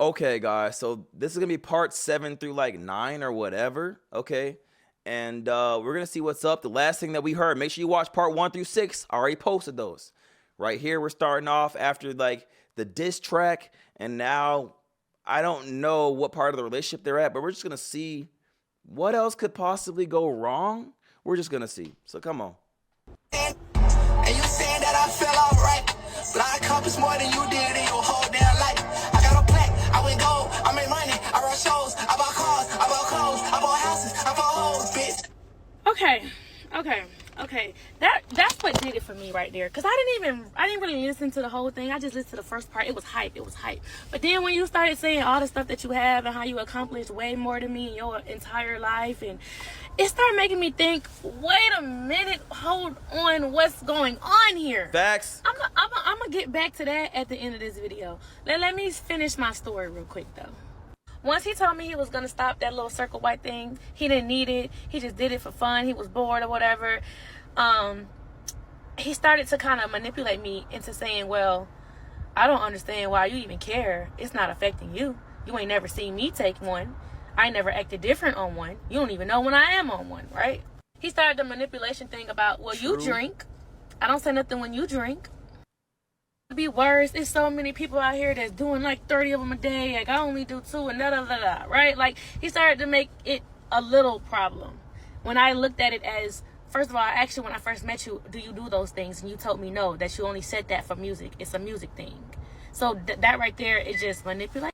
Okay, guys, so this is gonna be part 7 through like 9 or whatever. Okay, and we're gonna see what's up. The last thing that we heard, make sure you watch part 1 through 6. I already posted those. Right here, we're starting off after like the diss track, and now I don't know what part of the relationship they're at, but we're just gonna see what else could possibly go wrong. We're just gonna see. So come on. And you saying that I fell off right, but I accomplished more than you did in your whole damn life. I got a plaque, I went gold, I made money, I run shows, I bought cars, I bought clothes, I bought houses, I bought hoes, bitch. Okay. That's what did it for me right there. Cause I didn't really listen to the whole thing. I just listened to the first part. It was hype. But then when you started saying all the stuff that you have and how you accomplished way more than me in your entire life, and it started making me think, wait a minute, hold on, what's going on here? Facts. I'm gonna get back to that at the end of this video. Let me finish my story real quick though. Once he told me he was going to stop that little circle white thing, he didn't need it. He just did it for fun. He was bored or whatever. He started to kind of manipulate me into saying, well, I don't understand why you even care. It's not affecting you. You ain't never seen me take one. I ain't never acted different on one. You don't even know when I am on one, right? He started the manipulation thing about, well, you drink. I don't say nothing when you drink. Be worse. There's so many people out here that's doing like 30 of them a day. Like I only do 2 and da, right? Like he started to make it a little problem. When I looked at it as, first of all, actually when I first met you, do you do those things? And you told me no, that you only said that for music. It's a music thing. So that right there is just manipulation.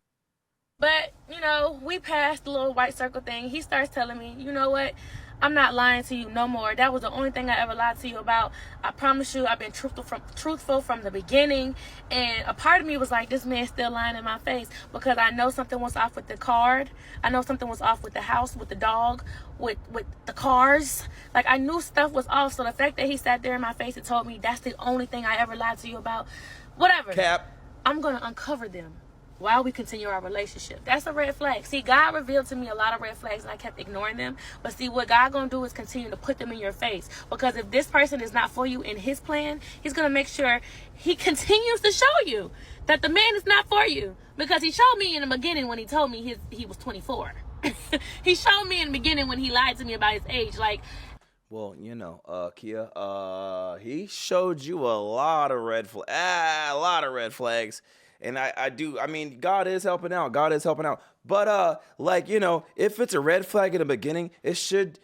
But, you know, we passed the little white circle thing. He starts telling me, you know what? I'm not lying to you no more. That was the only thing I ever lied to you about. I promise you, I've been truthful from the beginning. And a part of me was like, this man's still lying in my face, because I know something was off with the card. I know something was off with the house, with the dog, with the cars. Like I knew stuff was off. So the fact that he sat there in my face and told me that's the only thing I ever lied to you about, whatever. Cap. I'm going to uncover them while we continue our relationship. That's a red flag. See, God revealed to me a lot of red flags and I kept ignoring them. But see, what God gonna do is continue to put them in your face. Because if this person is not for you in his plan, he's gonna make sure he continues to show you that the man is not for you. Because he showed me in the beginning when he told me he was 24. He showed me in the beginning when he lied to me about his age. Like, well, you know, Kia, he showed you a lot of red flags. And I mean, God is helping out. But, like, you know, if it's a red flag in the beginning, it should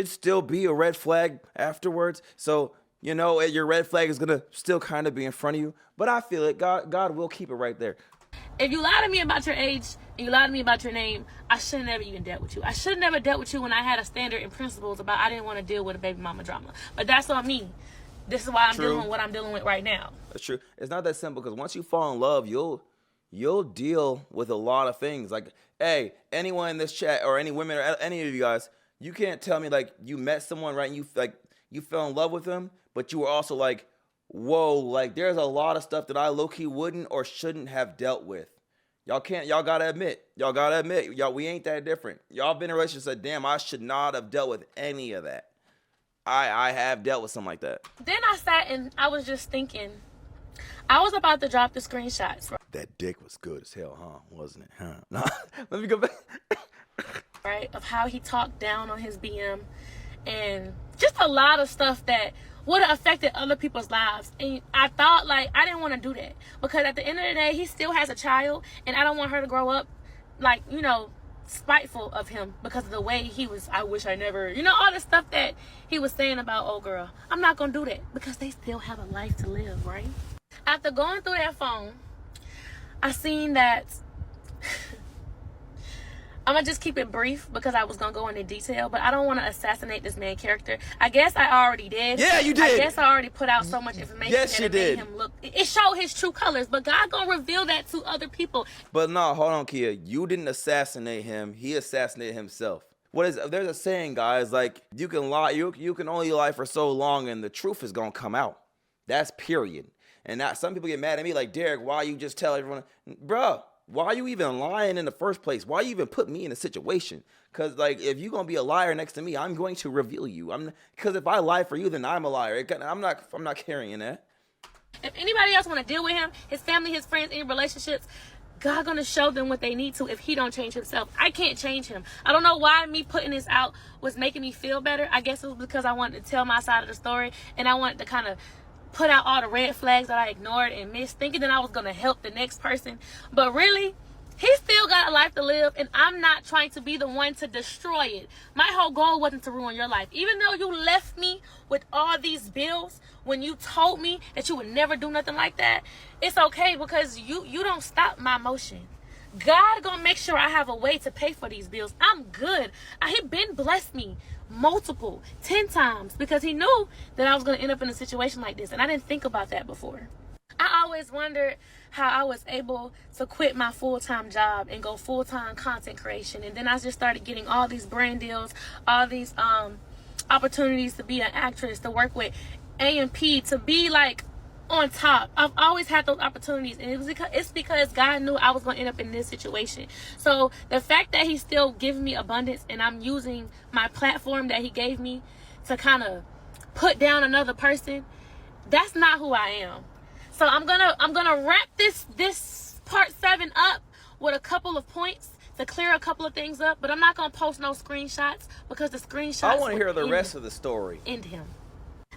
still be a red flag afterwards. So, you know, your red flag is going to still kind of be in front of you. But I feel it. God will keep it right there. If you lie to me about your age and you lie to me about your name, I should have never even dealt with you. I should have never dealt with you when I had a standard and principles about I didn't want to deal with a baby mama drama. But that's on me. This is why I'm dealing with what I'm dealing with right now. That's true. It's not that simple, because once you fall in love, you'll deal with a lot of things. Like, hey, anyone in this chat or any women or any of you guys, you can't tell me like you met someone, right? And you fell in love with them, but you were also like, whoa, like there's a lot of stuff that I low-key wouldn't or shouldn't have dealt with. Y'all gotta admit, we ain't that different. Y'all been in a relationship and said, damn, I should not have dealt with any of that. I have dealt with something like that. Then I sat and I was just thinking, I was about to drop the screenshots. That dick was good as hell, huh? Wasn't it? Huh? Nah. Let me go back. Right, of how he talked down on his BM and just a lot of stuff that would have affected other people's lives. And I thought, like, I didn't want to do that, because at the end of the day, he still has a child and I don't want her to grow up like, you know, spiteful of him because of the way he was. I wish I never, you know, all the stuff that he was saying about old girl. I'm not gonna do that because they still have a life to live, right? After going through that phone, I seen that I'm gonna just keep it brief because I was gonna go into detail, but I don't want to assassinate this main character. I guess I already did. Yeah, you did. I guess I already put out so much information yes, that you it did. made him look. It showed his true colors, but God gonna reveal that to other people. But no, hold on, Kia. You didn't assassinate him. He assassinated himself. There's a saying, guys, like you can lie, you can only lie for so long, and the truth is gonna come out. That's period. And now some people get mad at me, like, Derek, why you just tell everyone, bruh? Why are you even lying in the first place? Why you even put me in a situation? Because, like, if you're going to be a liar next to me, I'm going to reveal you. Because if I lie for you, then I'm a liar. I'm not carrying that. If anybody else want to deal with him, his family, his friends, any relationships, God gonna show them what they need to if he don't change himself. I can't change him. I don't know why me putting this out was making me feel better. I guess it was because I wanted to tell my side of the story, and I wanted to kind of put out all the red flags that I ignored and missed, thinking that I was gonna help the next person. But really, he still got a life to live, and I'm not trying to be the one to destroy it. My whole goal wasn't to ruin your life. Even though you left me with all these bills when you told me that you would never do nothing like that, it's okay, because you don't stop my motion. God gonna make sure I have a way to pay for these bills. I'm good. He been blessed me multiple 10 times because he knew that I was gonna end up in a situation like this, and I didn't think about that before. I always wondered how I was able to quit my full-time job and go full-time content creation. And then I just started getting all these brand deals, all these opportunities to be an actress, to work with A&P, to be like on top. I've always had those opportunities, and it's because God knew I was going to end up in this situation. So the fact that he's still giving me abundance, and I'm using my platform that he gave me to kind of put down another person, that's not who I am. So I'm gonna wrap this part 7 up with a couple of points to clear a couple of things up, but I'm not gonna post no screenshots because the screenshots, I want to hear the rest of the story. End him.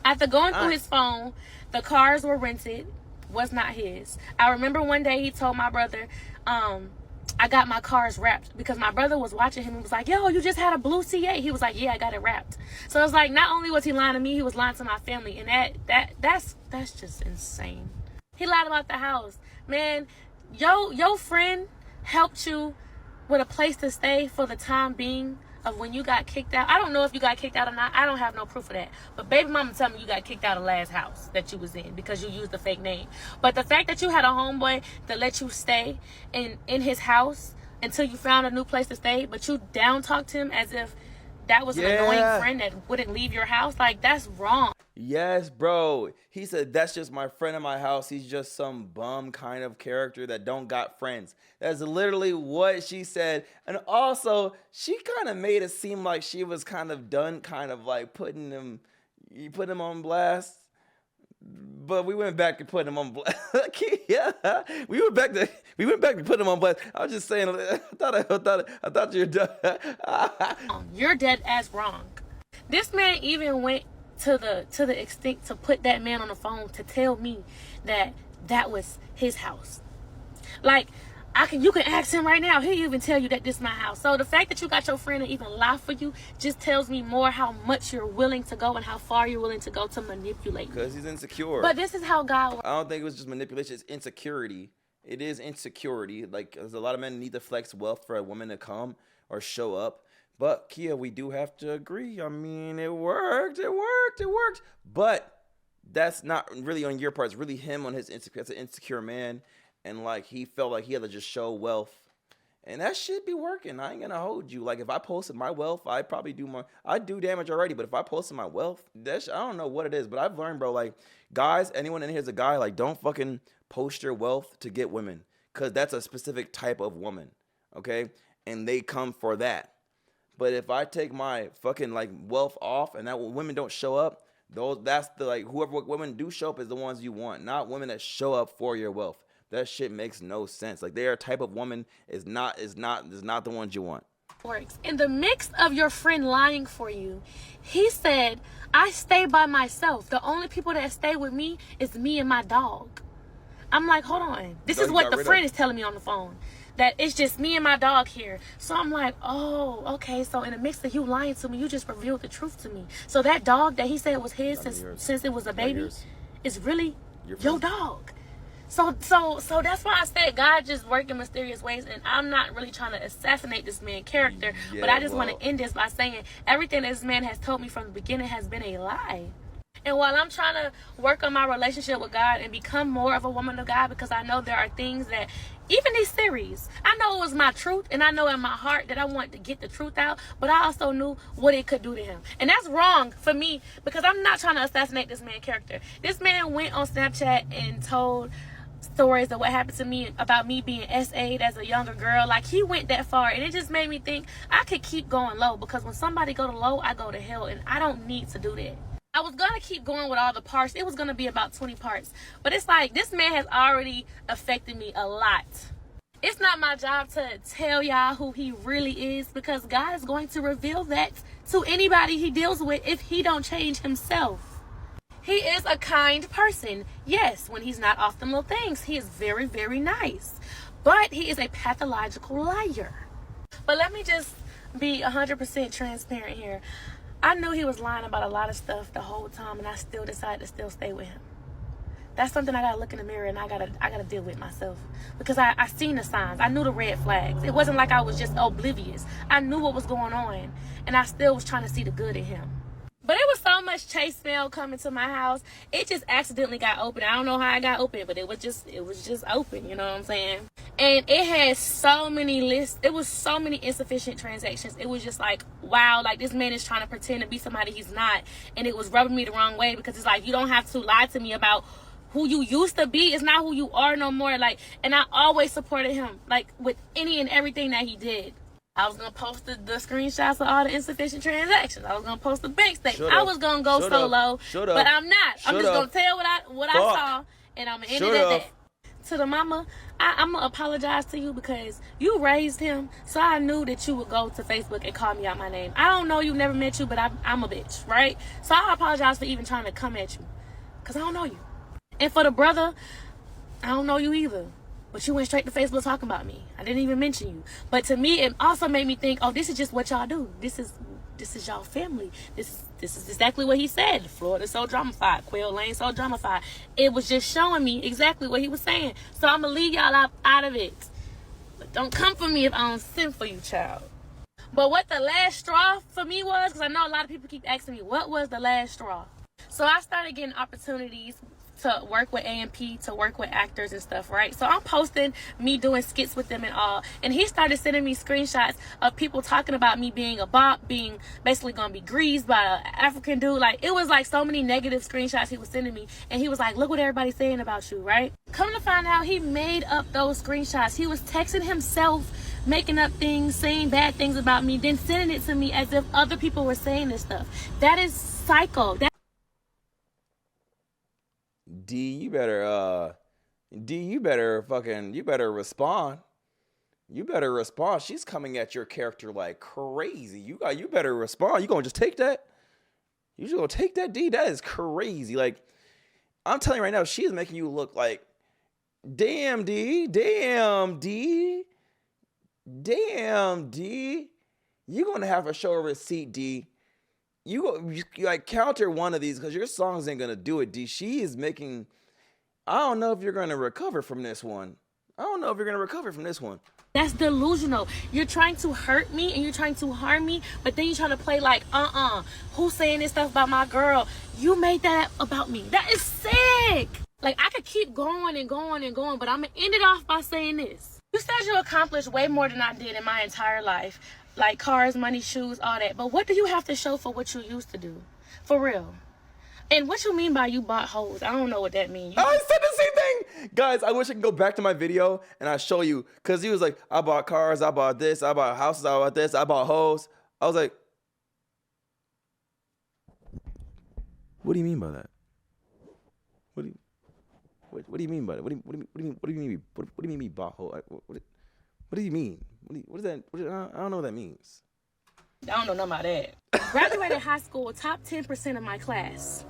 After going through his phone, the cars were rented, was not his. I remember one day he told my brother, I got my cars wrapped, because my brother was watching him and was like, yo, you just had a blue C8. He was like, yeah, I got it wrapped. So it's like, not only was he lying to me, he was lying to my family, and that's just insane. He lied about the house. Man, your friend helped you with a place to stay for the time being of when you got kicked out. I don't know if you got kicked out or not. I don't have no proof of that. But baby mama tell me you got kicked out of last house that you was in because you used a fake name. But the fact that you had a homeboy that let you stay in his house until you found a new place to stay, but you down talked him as if that was an annoying friend that wouldn't leave your house, like, that's wrong. Yes, bro. He said, that's just my friend in my house. He's just some bum kind of character that don't got friends. That's literally what she said. And also, she kind of made it seem like she was kind of done, kind of like putting him on blast. But we went back to putting him on blast. Yeah, we went back to putting him on blast. I was just saying, I thought you were done. You're dead as wrong. This man even went to the extent to put that man on the phone to tell me that was his house. Like, you can ask him right now. He'll even tell you that this is my house. So the fact that you got your friend to even lie for you just tells me more how much you're willing to go and how far you're willing to go to manipulate. Because he's insecure. But this is how God works. I don't think it was just manipulation. It's insecurity. It is insecurity. Like, there's a lot of men need to flex wealth for a woman to come or show up. But Kia, we do have to agree. I mean, it worked. But that's not really on your part. It's really him on his insecure. That's an insecure man. And, like, he felt like he had to just show wealth. And that should be working. I ain't going to hold you. Like, if I posted my wealth, I'd probably do more. I'd do damage already. But if I posted my wealth, I don't know what it is. But I've learned, bro, like, guys, anyone in here is a guy, like, don't fucking post your wealth to get women. Because that's a specific type of woman, okay? And they come for that. But if I take my fucking, like, wealth off and that women don't show up, that's the, like, whoever women do show up is the ones you want, not women that show up for your wealth. That shit makes no sense. Like, their type of woman is not the ones you want. Works. In the mix of your friend lying for you, he said, I stay by myself. The only people that stay with me is me and my dog. I'm like, hold on. This is what the friend is telling me on the phone. That it's just me and my dog here. So I'm like, oh, okay. So in the mix of you lying to me, you just revealed the truth to me. So that dog that he said was his since it was a baby is really your dog. So that's why I said God just work in mysterious ways, and I'm not really trying to assassinate this man's character, but I just want to end this by saying everything that this man has told me from the beginning has been a lie. And while I'm trying to work on my relationship with God and become more of a woman of God, because I know there are things that, even these series, I know it was my truth, and I know in my heart that I want to get the truth out, but I also knew what it could do to him. And that's wrong for me, because I'm not trying to assassinate this man's character. This man went on Snapchat and told stories of what happened to me about me being SA'd as a younger girl. Like, he went that far, and it just made me think I could keep going low, because when somebody go to low, I go to hell, and I don't need to do that. I was going to keep going with all the parts. It was going to be about 20 parts. But it's like, this man has already affected me a lot. It's not my job to tell y'all who he really is, because God is going to reveal that to anybody he deals with if he don't change himself. He is a kind person. Yes, when he's not off them little things, he is very, very nice. But he is a pathological liar. But let me just be 100% transparent here. I knew he was lying about a lot of stuff the whole time, and I still decided to still stay with him. That's something I gotta look in the mirror and I gotta deal with myself, because I seen the signs. I knew the red flags. It wasn't like I was just oblivious. I knew what was going on, and I still was trying to see the good in him. But it was so much chase mail coming to my house. It just accidentally got open. I don't know how it got open, but it was just open, you know what I'm saying? And it had so many lists. It was so many insufficient transactions. It was just like, wow, like this man is trying to pretend to be somebody he's not. And it was rubbing me the wrong way, because it's like, you don't have to lie to me about who you used to be. It's not who you are no more. Like, and I always supported him, like, with any and everything that he did. I was gonna post the screenshots of all the insufficient transactions. I was gonna post the bank statement. I was gonna go solo, but I'm not. I'm just gonna tell what I saw, and I'm gonna end it at that. To the mama, I'm gonna apologize to you, because you raised him, so I knew that you would go to Facebook and call me out my name. I don't know you, never met you, but I'm a bitch, right? So I apologize for even trying to come at you, because I don't know you. And for the brother, I don't know you either, but you went straight to Facebook talking about me. I didn't even mention you. But to me, it also made me think, oh, this is just what y'all do. This is y'all family. This is exactly what he said. Florida's so dramatified. Quail Lane so dramatified. It was just showing me exactly what he was saying. So I'm going to leave y'all out of it. But don't come for me if I don't send for you, child. But what the last straw for me was, because I know a lot of people keep asking me, what was the last straw? So I started getting opportunities to work with A&P, to work with actors and stuff, right? So I'm posting me doing skits with them and all. And he started sending me screenshots of people talking about me being a bop, being basically gonna be greased by an African dude. Like, it was like so many negative screenshots he was sending me. And he was like, look what everybody's saying about you, right? Come to find out, he made up those screenshots. He was texting himself, making up things, saying bad things about me, then sending it to me as if other people were saying this stuff. That is psycho. D, you better respond. You better respond. She's coming at your character like crazy. You better respond. You gonna just take that? You just gonna take that, D? That is crazy. Like, I'm telling you right now, she's making you look like, damn D. You're gonna have to show a receipt, D. You like counter one of these, because your songs ain't gonna do it, D. She is making. I don't know if you're gonna recover from this one. That's delusional. You're trying to hurt me and you're trying to harm me, but then you're trying to play like, who's saying this stuff about my girl? You made that about me. That is sick. Like, I could keep going and going and going, but I'm gonna end it off by saying this. You said you accomplished way more than I did in my entire life. Like cars, money, shoes, all that. But what do you have to show for what you used to do? For real. And what you mean by you bought hoes? I don't know what that means. I said the same thing. Guys, I wish I could go back to my video and I show you. Because he was like, I bought cars, I bought this, I bought houses, I bought this, I bought hoes. I was like, what do you mean by that? What do you mean by that? What do you mean we bought hoes? What do you mean? What is that? I don't know what that means. I don't know nothing about that. Graduated high school, top 10% of my class.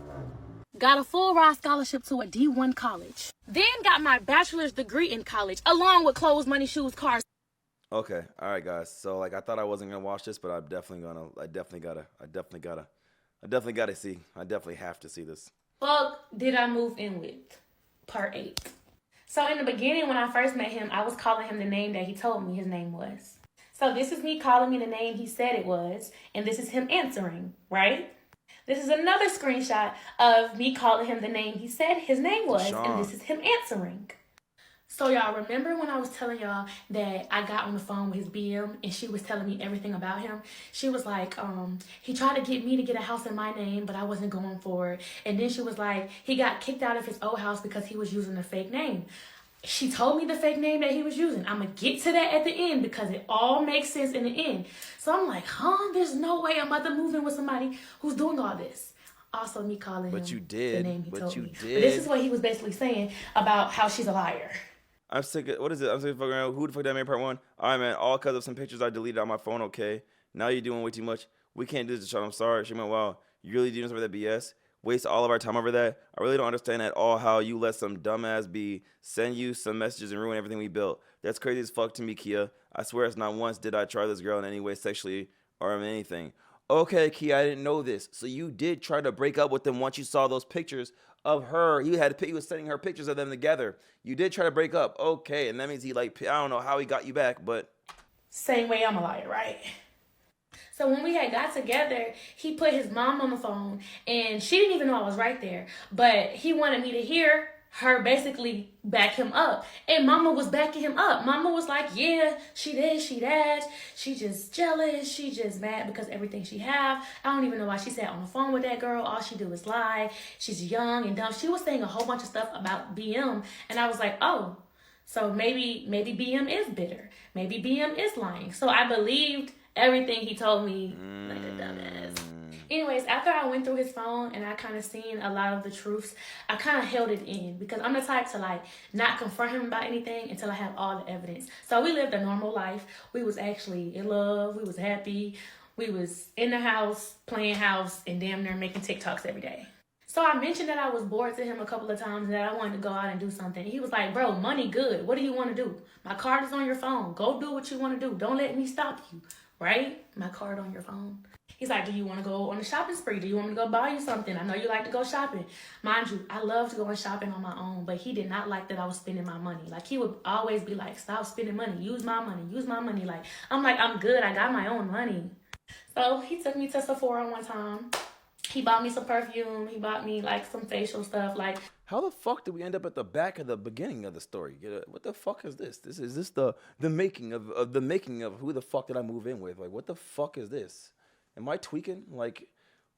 Got a full ride scholarship to a D1 college. Then got my bachelor's degree in college, along with clothes, money, shoes, cars. Okay, all right, guys. So like, I thought I wasn't gonna watch this, but I definitely gotta see. I definitely have to see this. Fuck did I move in with? Part 8. So in the beginning, when I first met him, I was calling him the name that he told me his name was. So this is me calling me the name he said it was, and this is him answering, right? This is another screenshot of me calling him the name he said his name was, and this is him answering. So y'all remember when I was telling y'all that I got on the phone with his BM and she was telling me everything about him? She was like, he tried to get me to get a house in my name, but I wasn't going for it. And then she was like, he got kicked out of his old house because he was using a fake name. She told me the fake name that he was using. I'm going to get to that at the end because it all makes sense in the end. So I'm like, there's no way I'm about to move in with somebody who's doing all this. Also me calling him the name he told me. But this is what he was basically saying about how she's a liar. I'm sick of, what is it? I'm sick of fucking around. Who the fuck that made part one? All right, man. All because of some pictures I deleted on my phone, okay? Now you're doing way too much. We can't do this, Sean. I'm sorry. She went, wow, you really doing this over that BS? Waste all of our time over that? I really don't understand at all how you let some dumbass be send you some messages and ruin everything we built. That's crazy as fuck to me, Kia. I swear it's not once did I try this girl in any way sexually or in anything. Okay, Kia, I didn't know this. So you did try to break up with them once you saw those pictures of her. He was sending her pictures of them together. You did try to break up. Okay, and that means he like, I don't know how he got you back, but Same way I'm a liar, right? So when we had got together, he put his mom on the phone, and she didn't even know I was right there. But he wanted me to hear her basically back him up. And Mama was backing him up. Mama was like, yeah, she this, she that. She just jealous. She just mad because everything she have. I don't even know why she sat on the phone with that girl. All she do is lie. She's young and dumb. She was saying a whole bunch of stuff about BM. And I was like, oh, so maybe BM is bitter. Maybe BM is lying. So I believed everything he told me like a dumbass. Anyways, after I went through his phone and I kind of seen a lot of the truths, I kind of held it in because I'm the type to like not confront him about anything until I have all the evidence. So we lived a normal life. We was actually in love. We was happy. We was in the house, playing house, and damn near making TikToks every day. So I mentioned that I was bored to him a couple of times and that I wanted to go out and do something. He was like, bro, money good. What do you want to do? My card is on your phone. Go do what you want to do. Don't let me stop you. Right? My card on your phone. He's like, do you want to go on a shopping spree? Do you want me to go buy you something? I know you like to go shopping. Mind you, I love going shopping on my own, but he did not like that I was spending my money. Like, he would always be like, stop spending money. Use my money. Use my money. Like, I'm like, I'm good. I got my own money. So he took me to Sephora one time. He bought me some perfume. He bought me, like, some facial stuff. Like, how the fuck did we end up at the back of the beginning of the story? What the fuck is this? Is this the making of the making of who the fuck did I move in with? Like, what the fuck is this? Am I tweaking? Like,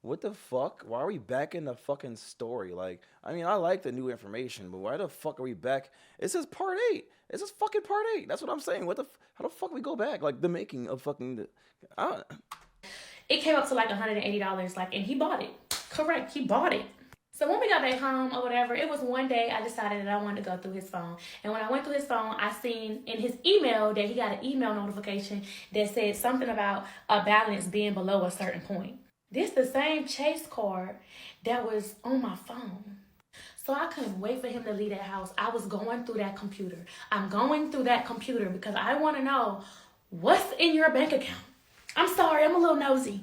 what the fuck? Why are we back in the fucking story? Like, I mean, I like the new information, but why the fuck are we back? It says part 8. It says fucking part 8. That's what I'm saying. How the fuck we go back? Like, the making of fucking, it came up to like $180, like, and he bought it. Correct, he bought it. So when we got back home or whatever, it was one day I decided that I wanted to go through his phone. And when I went through his phone, I seen in his email that he got an email notification that said something about a balance being below a certain point. This the same Chase card that was on my phone. So I couldn't wait for him to leave that house. I was going through that computer. I'm going through that computer because I want to know what's in your bank account. I'm sorry, I'm a little nosy.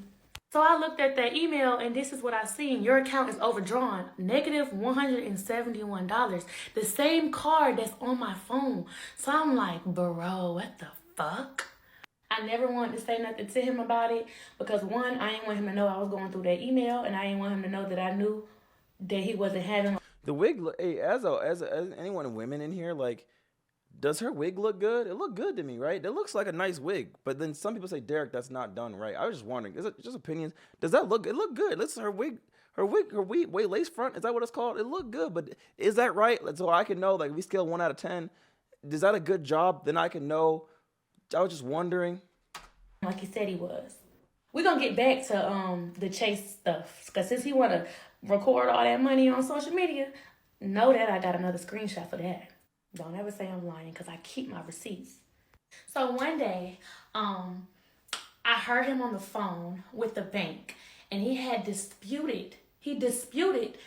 So I looked at that email and this is what I seen. Your account is overdrawn, negative $171. The same card that's on my phone. So I'm like, bro, what the fuck? I never wanted to say nothing to him about it because one, I didn't want him to know I was going through that email, and I didn't want him to know that I knew that he wasn't having the wig. Hey, as anyone women in here, like, does her wig look good? It looked good to me, right? It looks like a nice wig. But then some people say, Derek, that's not done right. I was just wondering, is it just opinions? Does that look, it look good? Listen, her wig, wait, lace front, is that what it's called? It looked good, but is that right? So I can know, like, if we scale 1 out of 10, is that a good job? Then I can know. I was just wondering. like he said he was. We're going to get back to the Chase stuff. Because since he want to record all that money on social media, know that I got another screenshot for that. Don't ever say I'm lying because I keep my receipts. So one day, I heard him on the phone with the bank, and he disputed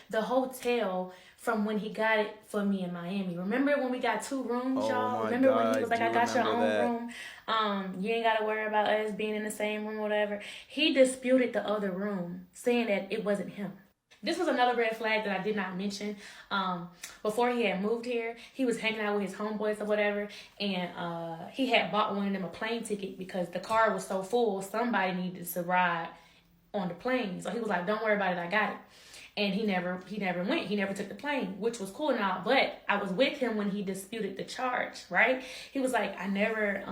the hotel from when he got it for me in Miami. Remember when we got 2 rooms, y'all? Remember when he was like, I got your own room? You ain't got to worry about us being in the same room or whatever. He disputed the other room, saying that it wasn't him. This was another red flag that I did not mention. Before he had moved here, he was hanging out with his homeboys or whatever, and he had bought one of them a plane ticket because the car was so full, somebody needed to ride on the plane. So he was like, don't worry about it, I got it. And he never went. He never took the plane, which was cool and all. But I was with him when he disputed the charge, right? He was like, I never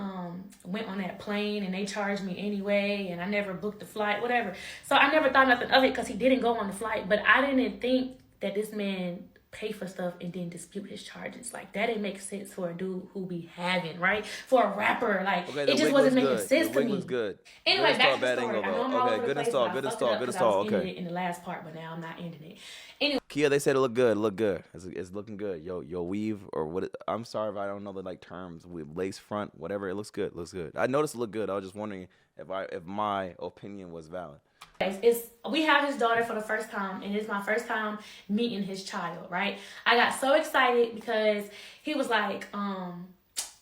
went on that plane and they charged me anyway, and I never booked the flight, whatever. So I never thought nothing of it because he didn't go on the flight. But I didn't think that this man pay for stuff and then dispute his charges. Like, that didn't make sense for a dude who be having, right? For a rapper, like, okay, it just wasn't making sense to me. Was good. Anyway, back to the story. I know I'm all over the place, but I fucked it up because I was Okay. ending it in the last part, but now I'm not ending it. Anyway. Kia, they said it looked good. It looked good. It's looking good. Yo weave or what? I'm sorry if I don't know the like terms. With lace front, whatever. It looks good. It looks good. I noticed it looked good. I was just wondering if my opinion was valid. We have his daughter for the first time, and it's my first time meeting his child, right? I got so excited because he was like,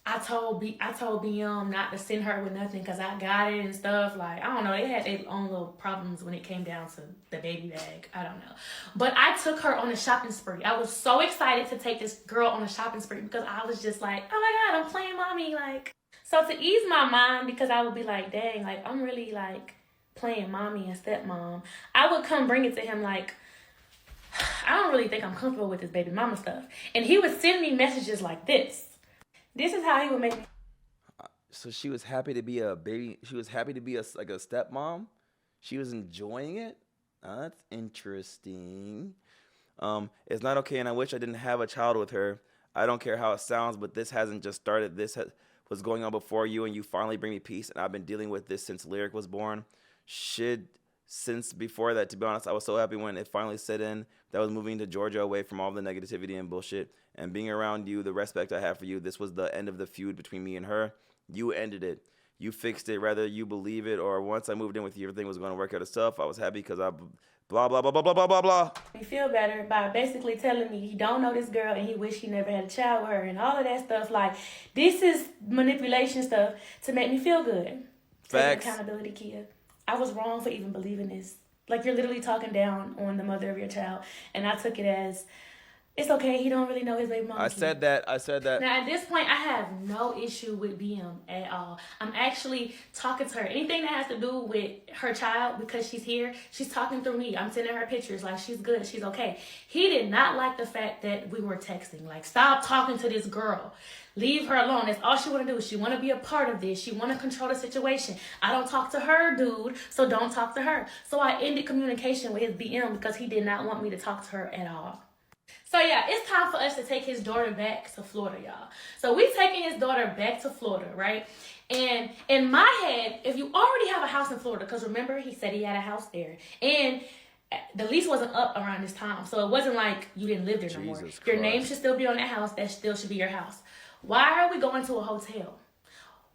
I told BM not to send her with nothing because I got it and stuff. Like, I don't know, they had their own little problems when it came down to the baby bag. I don't know. But I took her on a shopping spree. I was so excited to take this girl on a shopping spree because I was just like, oh my God, I'm playing mommy. Like, so to ease my mind, because I would be like, dang, like, I'm really like playing mommy and stepmom, I would come bring it to him like, I don't really think I'm comfortable with this baby mama stuff. And he would send me messages like this. This is how he would make me. So she was happy to be a baby. She was happy to be like a stepmom. She was enjoying it. That's interesting. It's not okay, and I wish I didn't have a child with her. I don't care how it sounds, but this hasn't just started. This was going on before you, and you finally bring me peace. And I've been dealing with this since Lyric was born. Since before that, to be honest, I was so happy when it finally set in that I was moving to Georgia away from all the negativity and bullshit and being around you, the respect I have for you. This was the end of the feud between me and her. You ended it. You fixed it, whether you believe it or once I moved in with you, everything was going to work out itself. I was happy because I blah, blah, blah, blah, blah, blah, blah, blah. You feel better by basically telling me he don't know this girl and he wish he never had a child with her and all of that stuff. Like, this is manipulation stuff to make me feel good. Facts. Take accountability, Kia. I was wrong for even believing this. Like, you're literally talking down on the mother of your child, and I took it as, it's okay, he don't really know his baby mama. I said that. Now, at this point, I have no issue with BM at all. I'm actually talking to her. Anything that has to do with her child, because she's here, she's talking through me. I'm sending her pictures, like, she's good, she's okay. He did not like the fact that we were texting. Like, stop talking to this girl. Leave her alone. That's all she want to do. She want to be a part of this. She want to control the situation. I don't talk to her, dude, so don't talk to her. So I ended communication with his BM because he did not want me to talk to her at all. So yeah, it's time for us to take his daughter back to Florida, y'all. So we taking his daughter back to Florida, right? And in my head, if you already have a house in Florida, because remember, he said he had a house there. And the lease wasn't up around this time. So it wasn't like you didn't live there no more. Your name should still be on that house. That still should be your house. Why are we going to a hotel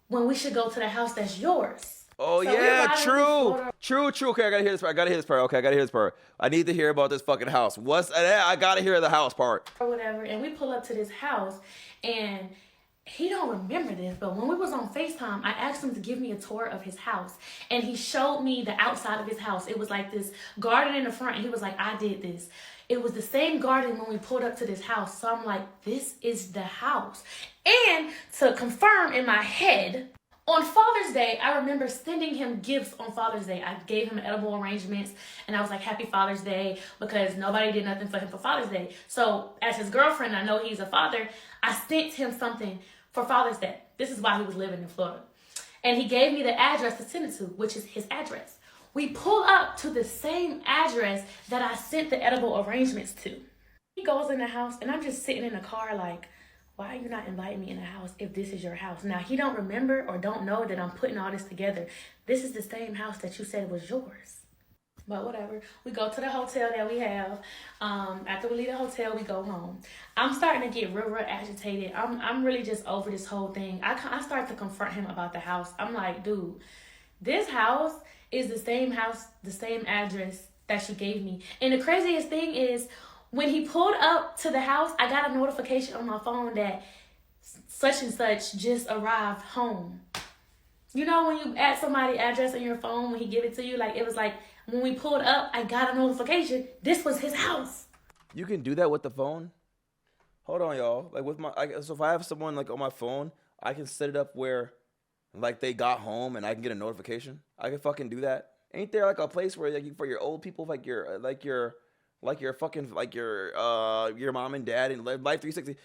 when we should go to the house that's yours? Oh, so yeah, true. Okay, I gotta hear this part. Okay, I gotta hear this part. I need to hear about this fucking house. I gotta hear the house part. Or whatever. And we pull up to this house, and he don't remember this, but when we was on FaceTime, I asked him to give me a tour of his house. And he showed me the outside of his house. It was like this garden in the front. And he was like, I did this. It was the same garden when we pulled up to this house. So I'm like, this is the house. And to confirm in my head, on Father's Day, I remember sending him gifts on Father's Day. I gave him edible arrangements, and I was like, Happy Father's Day, because nobody did nothing for him for Father's Day. So as his girlfriend, I know he's a father, I sent him something for Father's Day. This is while he was living in Florida. And he gave me the address to send it to, which is his address. We pull up to the same address that I sent the edible arrangements to. He goes in the house, and I'm just sitting in the car like, why are you not inviting me in the house if this is your house? Now, he don't remember or don't know that I'm putting all this together. This is the same house that you said was yours. But whatever. We go to the hotel that we have. After we leave the hotel, we go home. I'm starting to get real agitated. I'm really just over this whole thing. I start to confront him about the house. I'm like, dude, this house is the same house, the same address that you gave me. And the craziest thing is, when he pulled up to the house, I got a notification on my phone that such and such just arrived home. You know when you add somebody's address on your phone when he give it to you? Like, it was like, when we pulled up, I got a notification. This was his house. You can do that with the phone? Hold on, y'all. Like, so if I have someone, like, on my phone, I can set it up where, like, they got home and I can get a notification? I can fucking do that? Ain't there, like, a place where, like, for your old people, like your mom and dad and Life 360.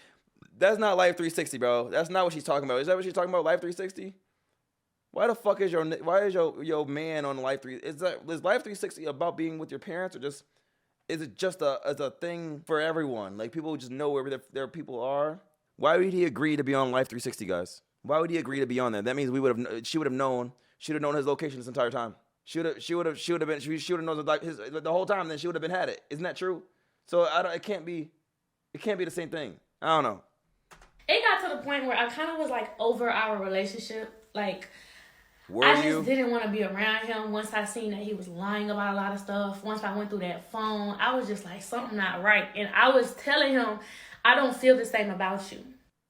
That's not Life 360, bro. That's not what she's talking about. Is that what she's talking about, Life 360? Why the fuck is your man on Life 3? Is Life 360 about being with your parents, or is it just a thing for everyone? Like, people just know where their people are. Why would he agree to be on Life 360, guys? Why would he agree to be on that? That means she would have known his location this entire time. She would have known the whole time. Then she would have been had it. Isn't that true? So it can't be the same thing. I don't know. It got to the point where I kind of was like over our relationship. Like, Were I you? just didn't want to be around him once I seen that he was lying about a lot of stuff. Once I went through that phone, I was just like, something not right. And I was telling him, I don't feel the same about you.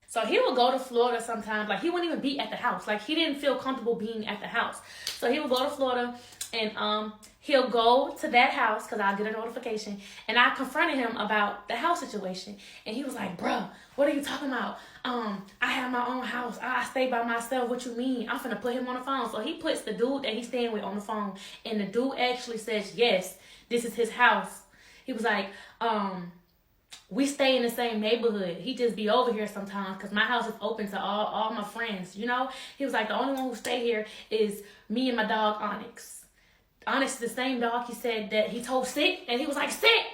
So he would go to Florida sometimes. Like, he wouldn't even be at the house. Like, he didn't feel comfortable being at the house. So he would go to Florida, and he'll go to that house because I'll get a notification. And I confronted him about the house situation. And he was like, bruh, what are you talking about? I have my own house. I stay by myself. What you mean? I'm finna put him on the phone. So he puts the dude that he's staying with on the phone. And the dude actually says, yes, this is his house. He was like, we stay in the same neighborhood. He just be over here sometimes because my house is open to all my friends, you know? He was like, the only one who stay here is me and my dog, Onyx. Onyx is the same dog he said that he told sit, and he was like, sit,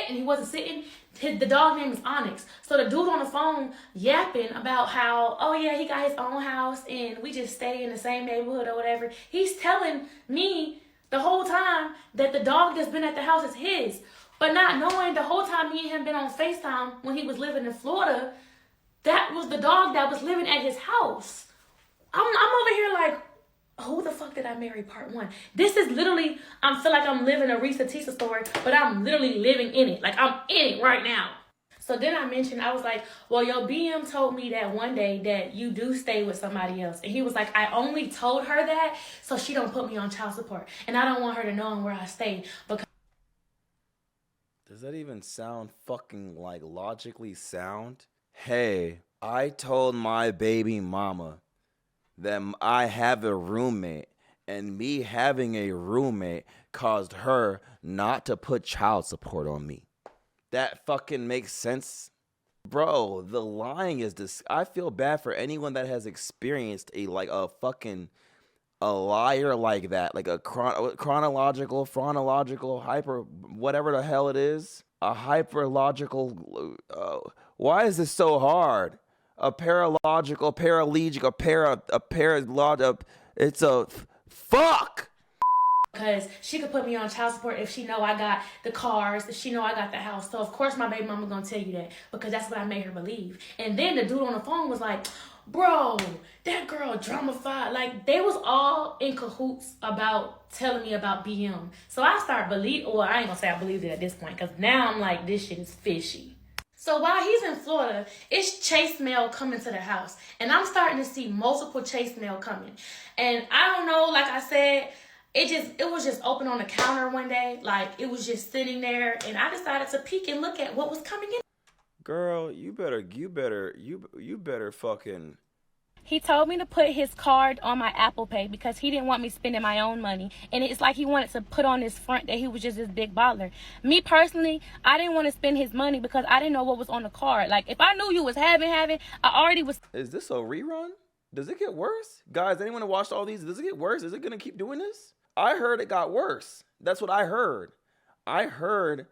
and he wasn't sitting. The dog name is Onyx. So the dude on the phone yapping about how, oh yeah, he got his own house and we just stay in the same neighborhood or whatever. He's telling me the whole time that the dog that's been at the house is his. But not knowing the whole time me and him been on FaceTime when he was living in Florida, that was the dog that was living at his house. I'm over here like, who the fuck did I marry part one? This is literally, I feel like I'm living a Risa Tisa story, but I'm literally living in it. Like, I'm in it right now. So then I mentioned, I was like, well, your BM told me that one day that you do stay with somebody else. And he was like, I only told her that so she don't put me on child support. And I don't want her to know where I stay because... Does that even sound fucking like logically sound? Hey, I told my baby mama that I have a roommate, and me having a roommate caused her not to put child support on me. That fucking makes sense? Bro, the lying is this. I feel bad for anyone that has experienced a liar like that, like a chronological, hyper, whatever the hell it is, a hyperlogical. Why is this so hard? A paralogical, it's a fuck. Because she could put me on child support if she know I got the cars, if she know I got the house. So of course my baby mama gonna tell you that because that's what I made her believe. And then the dude on the phone was like, bro, that girl dramified. Like, they was all in cahoots about telling me about BM. So I started believing, well, I ain't gonna say I believed it at this point, because now I'm like, this shit is fishy. So while he's in Florida, it's chase mail coming to the house. And I'm starting to see multiple chase mail coming. And I don't know, like I said, it was just open on the counter one day. Like, it was just sitting there. And I decided to peek and look at what was coming in. Girl, you better fucking... He told me to put his card on my Apple Pay because he didn't want me spending my own money. And it's like he wanted to put on his front that he was just this big baller. Me personally, I didn't want to spend his money because I didn't know what was on the card. Like, if I knew you was having, I already was... Is this a rerun? Does it get worse? Guys, anyone who watched all these, does it get worse? Is it going to keep doing this? I heard it got worse. That's what I heard. I heard...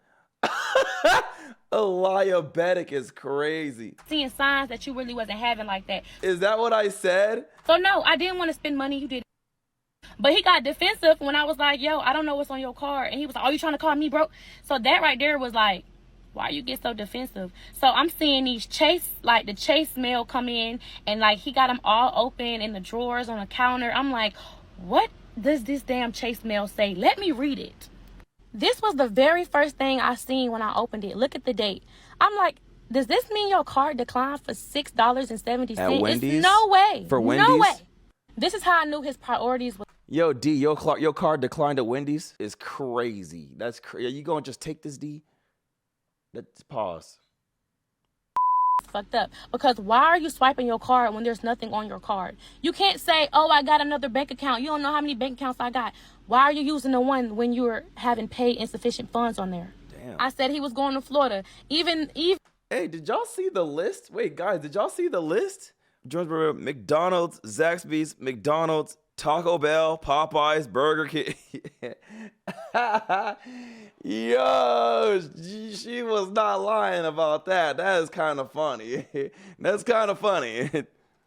A diabetic is crazy. Seeing signs that you really wasn't having like that. Is that what I said? So no, I didn't want to spend money. You did. But he got defensive when I was like, yo, I don't know what's on your card. And he was like, oh, you trying to call me broke? So that right there was like, why you get so defensive? So I'm seeing these the chase mail come in, and like he got them all open in the drawers on the counter. I'm like, what does this damn chase mail say? Let me read it. This was the very first thing I seen when I opened it. Look at the date. I'm like, does this mean your card declined for $6.70? At Wendy's? It's no way. For Wendy's? No way. This is how I knew his priorities was. Yo, D, your card declined at Wendy's is crazy. That's crazy. Are you going to just take this, D? Let's pause. Fucked up. Because why are you swiping your card when there's nothing on your card? You can't say, oh, I got another bank account. You don't know how many bank accounts I got. Why are you using the one when you're having paid insufficient funds on there? Damn. I said he was going to Florida. Even. Hey, did y'all see the list? Wait, guys, did y'all see the list? Jonesboro, McDonald's, Zaxby's, McDonald's, Taco Bell, Popeyes, Burger King. Yo, she was not lying about that. That is kind of funny. That's kind of funny.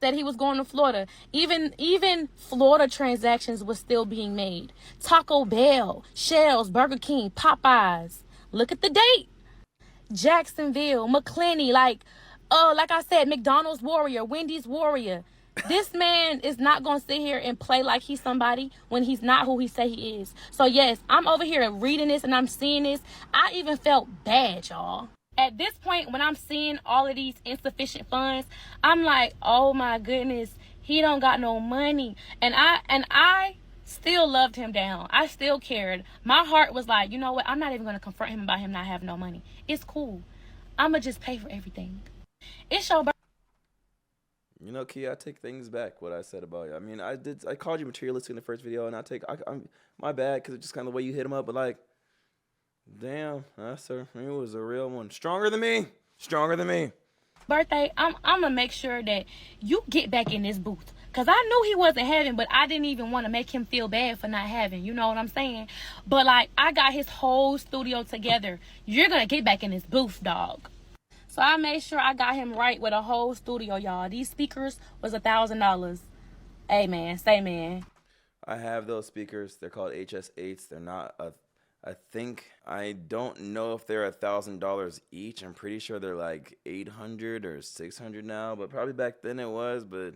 Said he was going to Florida. Even Florida transactions was still being made. Taco Bell, Shell's, Burger King, Popeyes. Look at the date. Jacksonville, McClenny, like I said, McDonald's warrior, Wendy's warrior. This man is not going to sit here and play like he's somebody when he's not who he say he is. So yes, I'm over here reading this and I'm seeing this. I even felt bad, y'all. At this point, when I'm seeing all of these insufficient funds, I'm like, oh my goodness, he don't got no money. And I still loved him down. I still cared. My heart was like, you know what? I'm not even going to confront him about him not having no money. It's cool. I'm going to just pay for everything. It's your birthday. You know, Kia, I take things back, what I said about you. I mean, I called you materialistic in the first video, and I'm my bad, because it's just kind of the way you hit him up, but like, damn, he was a real one. Stronger than me. Birthday, I'm gonna make sure that you get back in this booth, because I knew he wasn't having, but I didn't even want to make him feel bad for not having, you know what I'm saying? But like, I got his whole studio together. You're gonna get back in this booth, dog. So I made sure I got him right with a whole studio, y'all. These speakers was $1,000. Hey, man. Say, man. I have those speakers. They're called HS8s. They're not, I don't know if they're $1,000 each. I'm pretty sure they're like $800 or $600 now, but probably back then it was, but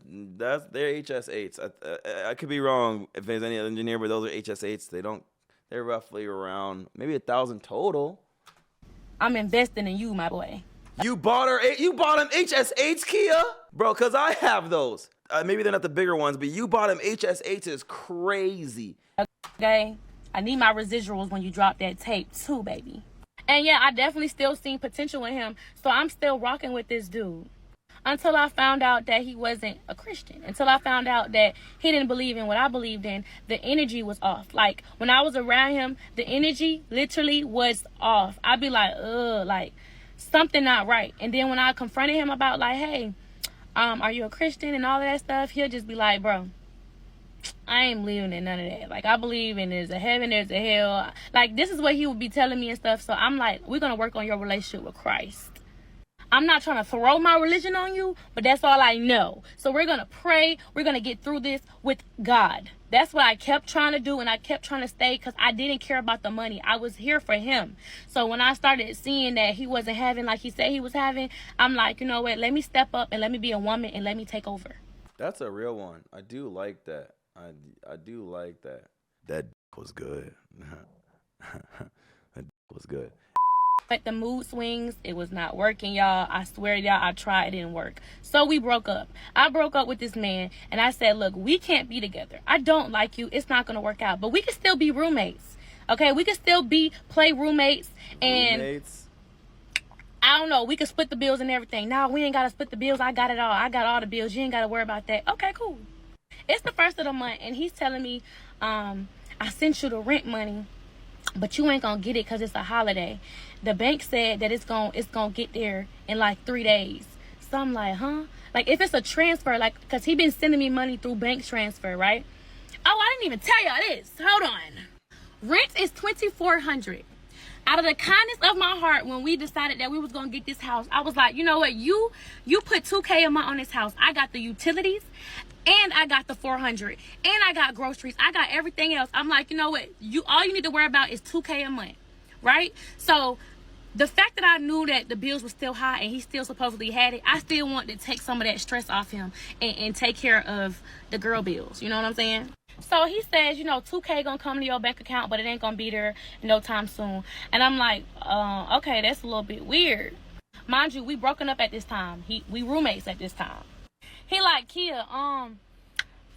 they're HS8s. I could be wrong if there's any engineer, but those are HS8s. They're roughly around maybe $1,000 total. I'm investing in you, my boy. You bought him HS8s, Kia? Bro, because I have those. Maybe they're not the bigger ones, but you bought him HS8s is crazy. Okay? I need my residuals when you drop that tape too, baby. And yeah, I definitely still seen potential in him, so I'm still rocking with this dude. Until I found out that he wasn't a Christian. Until I found out that he didn't believe in what I believed in. The energy was off. Like, when I was around him, the energy literally was off. I'd be like, ugh, like, something not right. And then when I confronted him about, like, hey, are you a Christian and all of that stuff, he'll just be like, bro, I ain't believing in none of that. Like, I believe in there's a heaven, there's a hell. Like, this is what he would be telling me and stuff. So I'm like, we're going to work on your relationship with Christ. I'm not trying to throw my religion on you, but that's all I know. So we're going to pray. We're going to get through this with God. That's what I kept trying to do, and I kept trying to stay because I didn't care about the money. I was here for him. So when I started seeing that he wasn't having like he said he was having, I'm like, you know what? Let me step up and let me be a woman and let me take over. That's a real one. I do like that. I do like that. That was good. That was good. But the mood swings, it was not working, y'all. I swear to y'all, I tried, it didn't work. So we broke up. I broke up with this man, and I said, look, we can't be together. I don't like you. It's not going to work out. But we can still be roommates, okay? We can still play roommates. And roommates? I don't know. We can split the bills and everything. No, we ain't got to split the bills. I got it all. I got all the bills. You ain't got to worry about that. Okay, cool. It's the first of the month, and he's telling me, I sent you the rent money, but you ain't going to get it because it's a holiday. The bank said that it's gonna get there in like 3 days. So I'm like, huh? Like, if it's a transfer, like, because he been sending me money through bank transfer, right? Oh, I didn't even tell y'all this. Hold on. Rent is $2,400. Out of the kindness of my heart, when we decided that we was gonna get this house, I was like, you know what? You put $2,000 a month on this house. I got the utilities, and I got the $400, and I got groceries. I got everything else. I'm like, you know what? All you need to worry about is $2,000 a month, right? So the fact that I knew that the bills were still high and he still supposedly had it, I still wanted to take some of that stress off him and take care of the girl bills. You know what I'm saying? So he says, you know, $2,000 gonna come to your bank account, but it ain't gonna be there no time soon. And I'm like, okay, that's a little bit weird. Mind you, we broken up at this time. We roommates at this time. He like, Kia,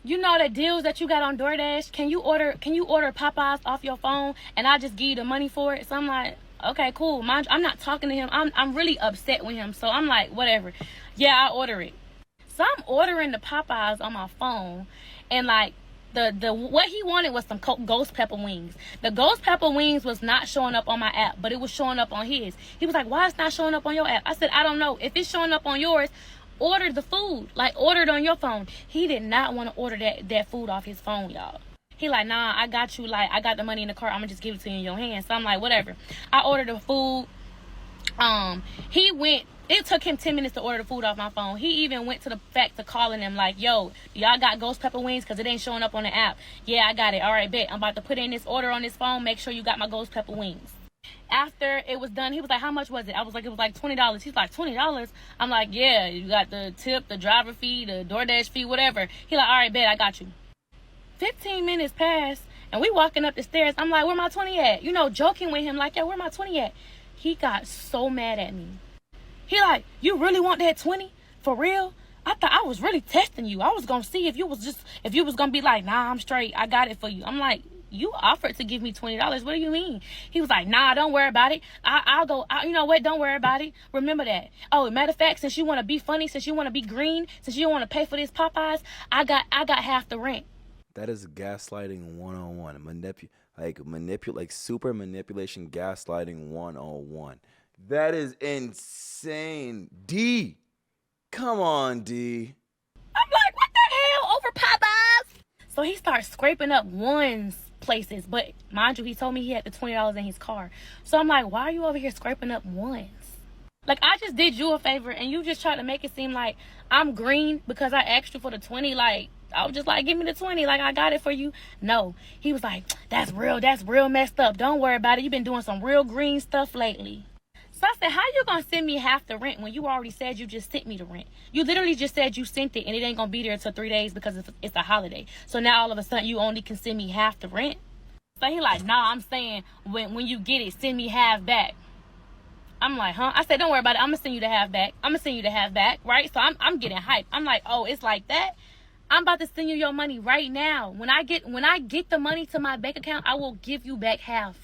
you know the deals that you got on DoorDash? Can you order Popeyes off your phone and I'll just give you the money for it? So I'm like, okay, cool. Mind you, I'm not talking to him. I'm really upset with him. So I'm like, whatever. Yeah, I'll order it. So I'm ordering the Popeyes on my phone, and like the what he wanted was some ghost pepper wings. The ghost pepper wings was not showing up on my app, but it was showing up on his. He was like, why it's not showing up on your app? I said, I don't know. If it's showing up on yours, order the food. Like, order it on your phone. He did not want to order that food off his phone, y'all. He like, nah, I got you. Like, I got the money in the cart. I'm gonna just give it to you in your hand. So I'm like, whatever. I ordered the food. He went. It took him 10 minutes to order the food off my phone. He even went to the fact to calling them like, yo, y'all got ghost pepper wings? Because it ain't showing up on the app. Yeah, I got it. All right, bet. I'm about to put in this order on this phone. Make sure you got my ghost pepper wings. After it was done, he was like, how much was it? I was like, it was like $20. He's like, $20? I'm like, yeah, you got the tip, the driver fee, the DoorDash fee, whatever. He like, all right, bet, I got you. 15 minutes passed, and we walking up the stairs. I'm like, where my 20 at? You know, joking with him like, yo, where my 20 at? He got so mad at me. He like, you really want that 20? For real? I thought I was really testing you. I was going to see if you was going to be like, nah, I'm straight. I got it for you. I'm like, you offered to give me $20. What do you mean? He was like, nah, don't worry about it. I'll go. You know what? Don't worry about it. Remember that. Oh, matter of fact, since you want to be funny, since you want to be green, since you don't want to pay for this Popeyes, I got half the rent. That is gaslighting 101. Like super manipulation, gaslighting 101. That is insane. D. Come on, D. I'm like, what the hell? Over Popeyes? So he starts scraping up ones places, but mind you, he told me he had the $20 in his car. So I'm like, why are you over here scraping up ones? Like, I just did you a favor, and you just tried to make it seem like I'm green because I asked you for the 20. Like, I was just like, give me the 20. Like, I got it for you. No. He was like, that's real messed up. Don't worry about it. You've been doing some real green stuff lately. So I said, how you gonna send me half the rent when you already said you just sent me the rent? You literally just said you sent it, and it ain't gonna be there until 3 days because it's a holiday. So now all of a sudden you only can send me half the rent? So he like, nah, I'm saying when you get it, send me half back. I'm like, huh? I said, don't worry about it. I'm gonna send you the half back. Right? So I'm getting hyped. I'm like, oh, it's like that? I'm about to send you your money right now. When I get the money to my bank account, I will give you back half.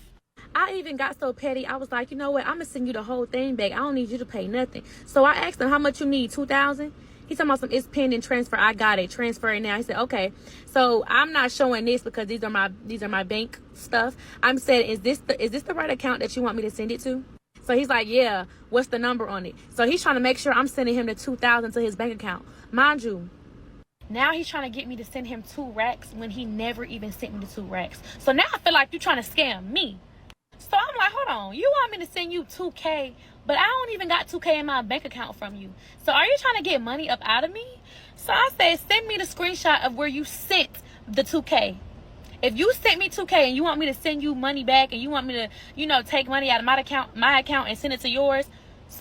I even got so petty. I was like, you know what? I'm gonna send you the whole thing back. I don't need you to pay nothing. So I asked him, how much you need? $2,000? He talking about some, it's pending transfer. I got it. Transfer it now. He said, okay. So I'm not showing this because these are my bank stuff. I'm saying, is this the right account that you want me to send it to? So he's like, yeah. What's the number on it? So he's trying to make sure I'm sending him the $2,000 to his bank account. Mind you, now he's trying to get me to send him 2 racks when he never even sent me the 2 racks. So now I feel like you're trying to scam me. So I'm like, hold on, you want me to send you $2K, but I don't even got $2K in my bank account from you. So are you trying to get money up out of me? So I said, send me the screenshot of where you sent the $2K. If you sent me $2K and you want me to send you money back and you want me to, take money out of my account and send it to yours,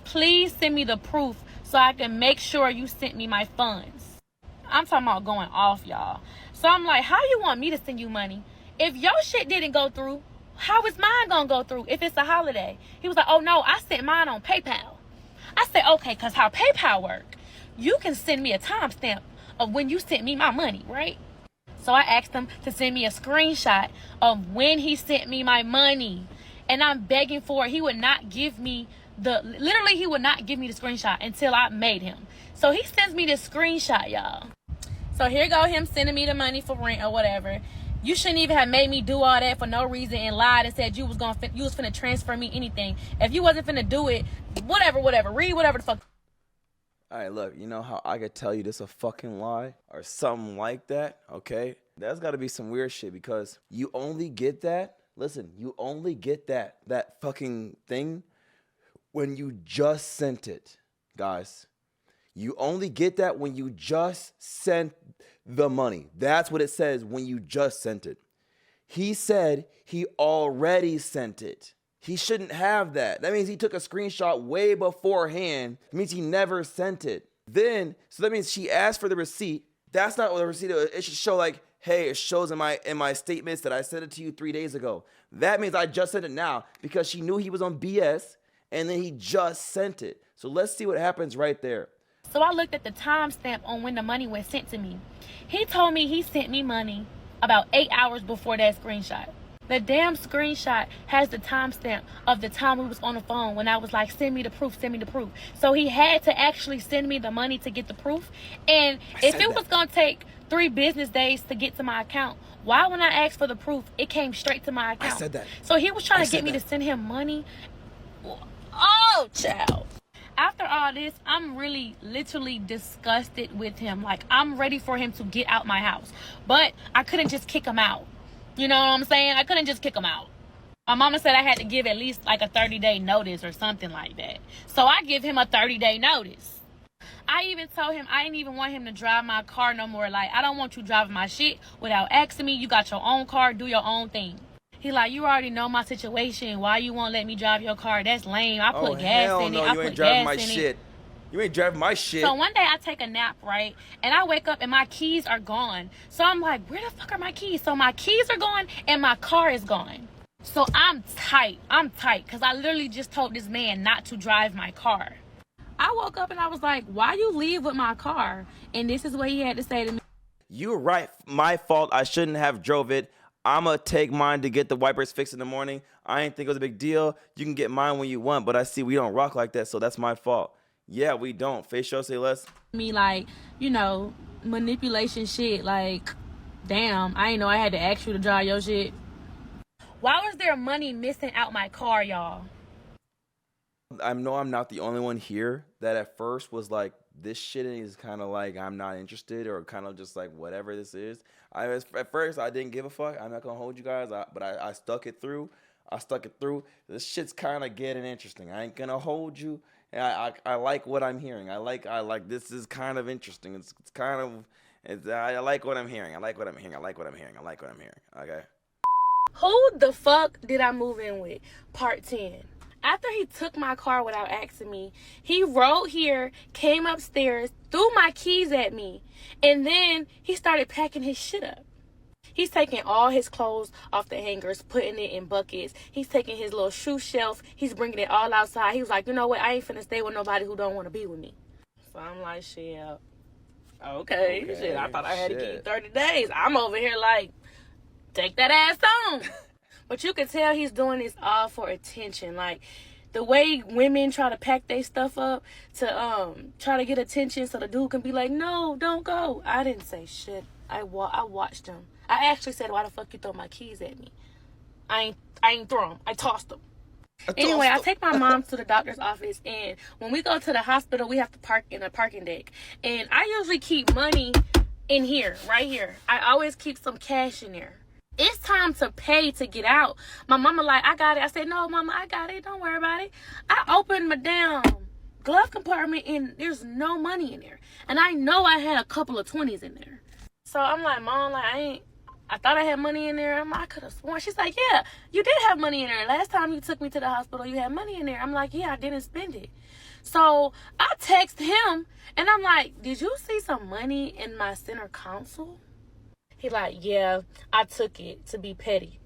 please send me the proof so I can make sure you sent me my funds. I'm talking about going off, y'all. So I'm like, how you want me to send you money? If your shit didn't go through, how is mine gonna go through if it's a holiday? He was like, oh no, I sent mine on PayPal. I said, okay, because how PayPal work, you can send me a timestamp of when you sent me my money, right? So I asked him to send me a screenshot of when he sent me my money. And I'm begging for it. He would not give me the screenshot until I made him. So he sends me this screenshot, y'all. So here go him sending me the money for rent or whatever. You shouldn't even have made me do all that for no reason and lied and said you was finna transfer me anything. If you wasn't finna do it, whatever, read whatever the fuck. All right, look, you know how I could tell you this a fucking lie or something like that, okay? That's got to be some weird shit because you only get that, you only get that fucking thing when you just sent it, guys. You only get that when you just sent the money. That's what it says when you just sent it. He said he already sent it. He shouldn't have that. That means he took a screenshot way beforehand. It means he never sent it. So that means she asked for the receipt. That's not what the receipt is. It should show like, hey, it shows in my statements that I sent it to you 3 days ago. That means I just sent it now because she knew he was on BS and then he just sent it. So let's see what happens right there. So I looked at the timestamp on when the money was sent to me. He told me he sent me money about 8 hours before that screenshot. The damn screenshot has the timestamp of the time we was on the phone when I was like, send me the proof. So he had to actually send me the money to get the proof. And if it was going to take 3 business days to get to my account, why when I asked for the proof, it came straight to my account? I said that. So he was trying to get me to send him money. Oh, child. After all this, I'm really literally disgusted with him. Like, I'm ready for him to get out my house. But I couldn't just kick him out. You know what I'm saying? I couldn't just kick him out. My mama said I had to give at least like a 30-day notice or something like that. So I give him a 30-day notice. I even told him I didn't even want him to drive my car no more. Like, I don't want you driving my shit without asking me. You got your own car, do your own thing. He like, you already know my situation. Why you won't let me drive your car? That's lame. I put gas hell in no, it. I you ain't put driving gas my in shit. it. You ain't driving my shit. So one day I take a nap, right? And I wake up and my keys are gone. So I'm like, where the fuck are my keys? So my keys are gone and my car is gone. So I'm tight. Because I literally just told this man not to drive my car. I woke up and I was like, why you leave with my car? And this is what he had to say to me. You're right. My fault. I shouldn't have drove it. I'ma take mine to get the wipers fixed in the morning. I ain't think it was a big deal. You can get mine when you want, but I see we don't rock like that, so that's my fault. Yeah, we don't. Face show, say less. Me like, you know, manipulation shit. Like, damn, I ain't know I had to ask you to drive your shit. Why was there money missing out my car, y'all? I know I'm not the only one here that at first was like, this shit is kind of like, I'm not interested, or kind of just like, whatever this is. At first, I didn't give a fuck. I'm not going to hold you guys, but I stuck it through. This shit's kind of getting interesting. I ain't going to hold you. And I like what I'm hearing. I like this is kind of interesting. I like what I'm hearing. Okay. Who the fuck did I move in with? Part 10. After he took my car without asking me, he rode here, came upstairs, threw my keys at me, and then he started packing his shit up. He's taking all his clothes off the hangers, putting it in buckets. He's taking his little shoe shelf. He's bringing it all outside. He was like, you know what? I ain't finna stay with nobody who don't want to be with me. So I'm like, shit. Okay. Shit. I thought I had to give you 30 days. I'm over here like, take that ass on. But you can tell he's doing this all for attention. Like, the way women try to pack their stuff up to try to get attention so the dude can be like, no, don't go. I didn't say shit. I watched him. I actually said, why the fuck you throw my keys at me? I ain't throw them. I tossed them. Anyway, I take my mom to the doctor's office, and when we go to the hospital, we have to park in a parking deck. And I usually keep money in here, right here. I always keep some cash in there. It's time to pay to get out. My mama like, I got it. I said, no, mama, I got it. Don't worry about it. I opened my damn glove compartment, and there's no money in there. And I know I had a couple of 20s in there. So I'm like, Mom, like, I thought I had money in there. I could have sworn. She's like, yeah, you did have money in there. Last time you took me to the hospital, you had money in there. I'm like, yeah, I didn't spend it. So I text him, and I'm like, did you see some money in my center console? He like, yeah, I took it to be petty.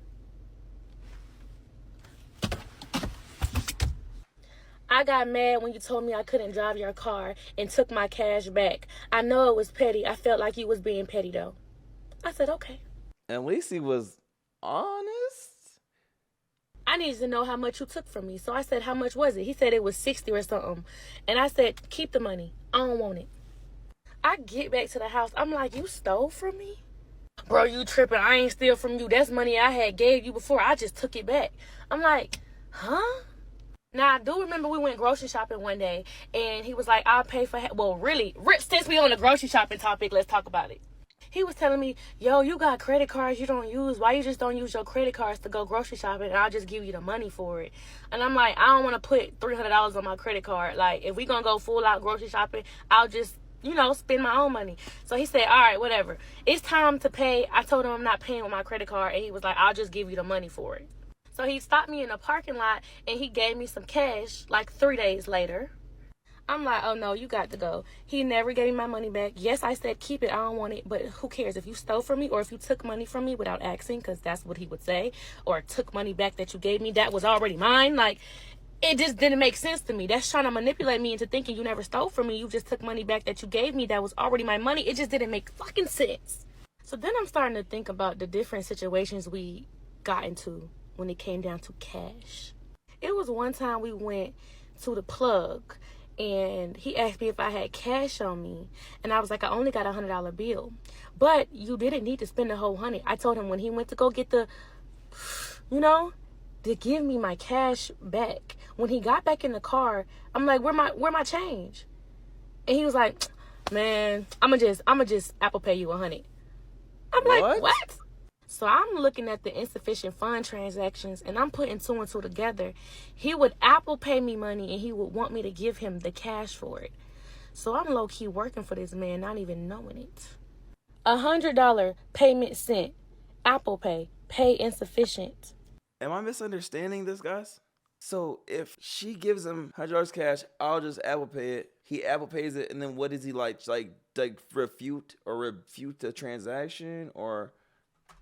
I got mad when you told me I couldn't drive your car and took my cash back. I know it was petty. I felt like you was being petty, though. I said, okay. At least he was honest. I needed to know how much you took from me. So I said, how much was it? He said it was 60 or something. And I said, keep the money. I don't want it. I get back to the house. I'm like, you stole from me? Bro, you tripping. I ain't steal from you. That's money I had gave you before. I just took it back. I'm like, huh? Now, I do remember we went grocery shopping one day, and he was like, I'll pay for... Well, really, since we on the grocery shopping topic, let's talk about it. He was telling me, yo, you got credit cards you don't use. Why you just don't use your credit cards to go grocery shopping, and I'll just give you the money for it? And I'm like, I don't want to put $300 on my credit card. Like, if we going to go full out grocery shopping, I'll just... spend my own money. So he said, all right, whatever. It's time to pay. I told him I'm not paying with my credit card. And he was like, I'll just give you the money for it. So he stopped me in the parking lot and he gave me some cash like 3 days later. I'm like, oh no, you got to go. He never gave me my money back. Yes, I said, keep it. I don't want it. But who cares if you stole from me or if you took money from me without asking, because that's what he would say, or took money back that you gave me that was already mine. Like, it just didn't make sense to me. That's trying to manipulate me into thinking you never stole from me. You just took money back that you gave me that was already my money. It just didn't make fucking sense. So then I'm starting to think about the different situations we got into when it came down to cash. It was one time we went to the plug and he asked me if I had cash on me. And I was like, I only got $100 bill. But you didn't need to spend the whole 100. I told him when he went to go get the, to give me my cash back. When he got back in the car, I'm like, where my change? And he was like, man, I'ma just Apple Pay you 100. I'm like, what? So I'm looking at the insufficient fund transactions and I'm putting 2 and 2 together. He would Apple Pay me money and he would want me to give him the cash for it. So I'm low-key working for this man, not even knowing it. $100 payment sent. Apple Pay. Pay insufficient. Am I misunderstanding this, guys? So if she gives him $100 cash, I'll just Apple Pay it. He Apple Pays it, and then what is he like refute the transaction, or?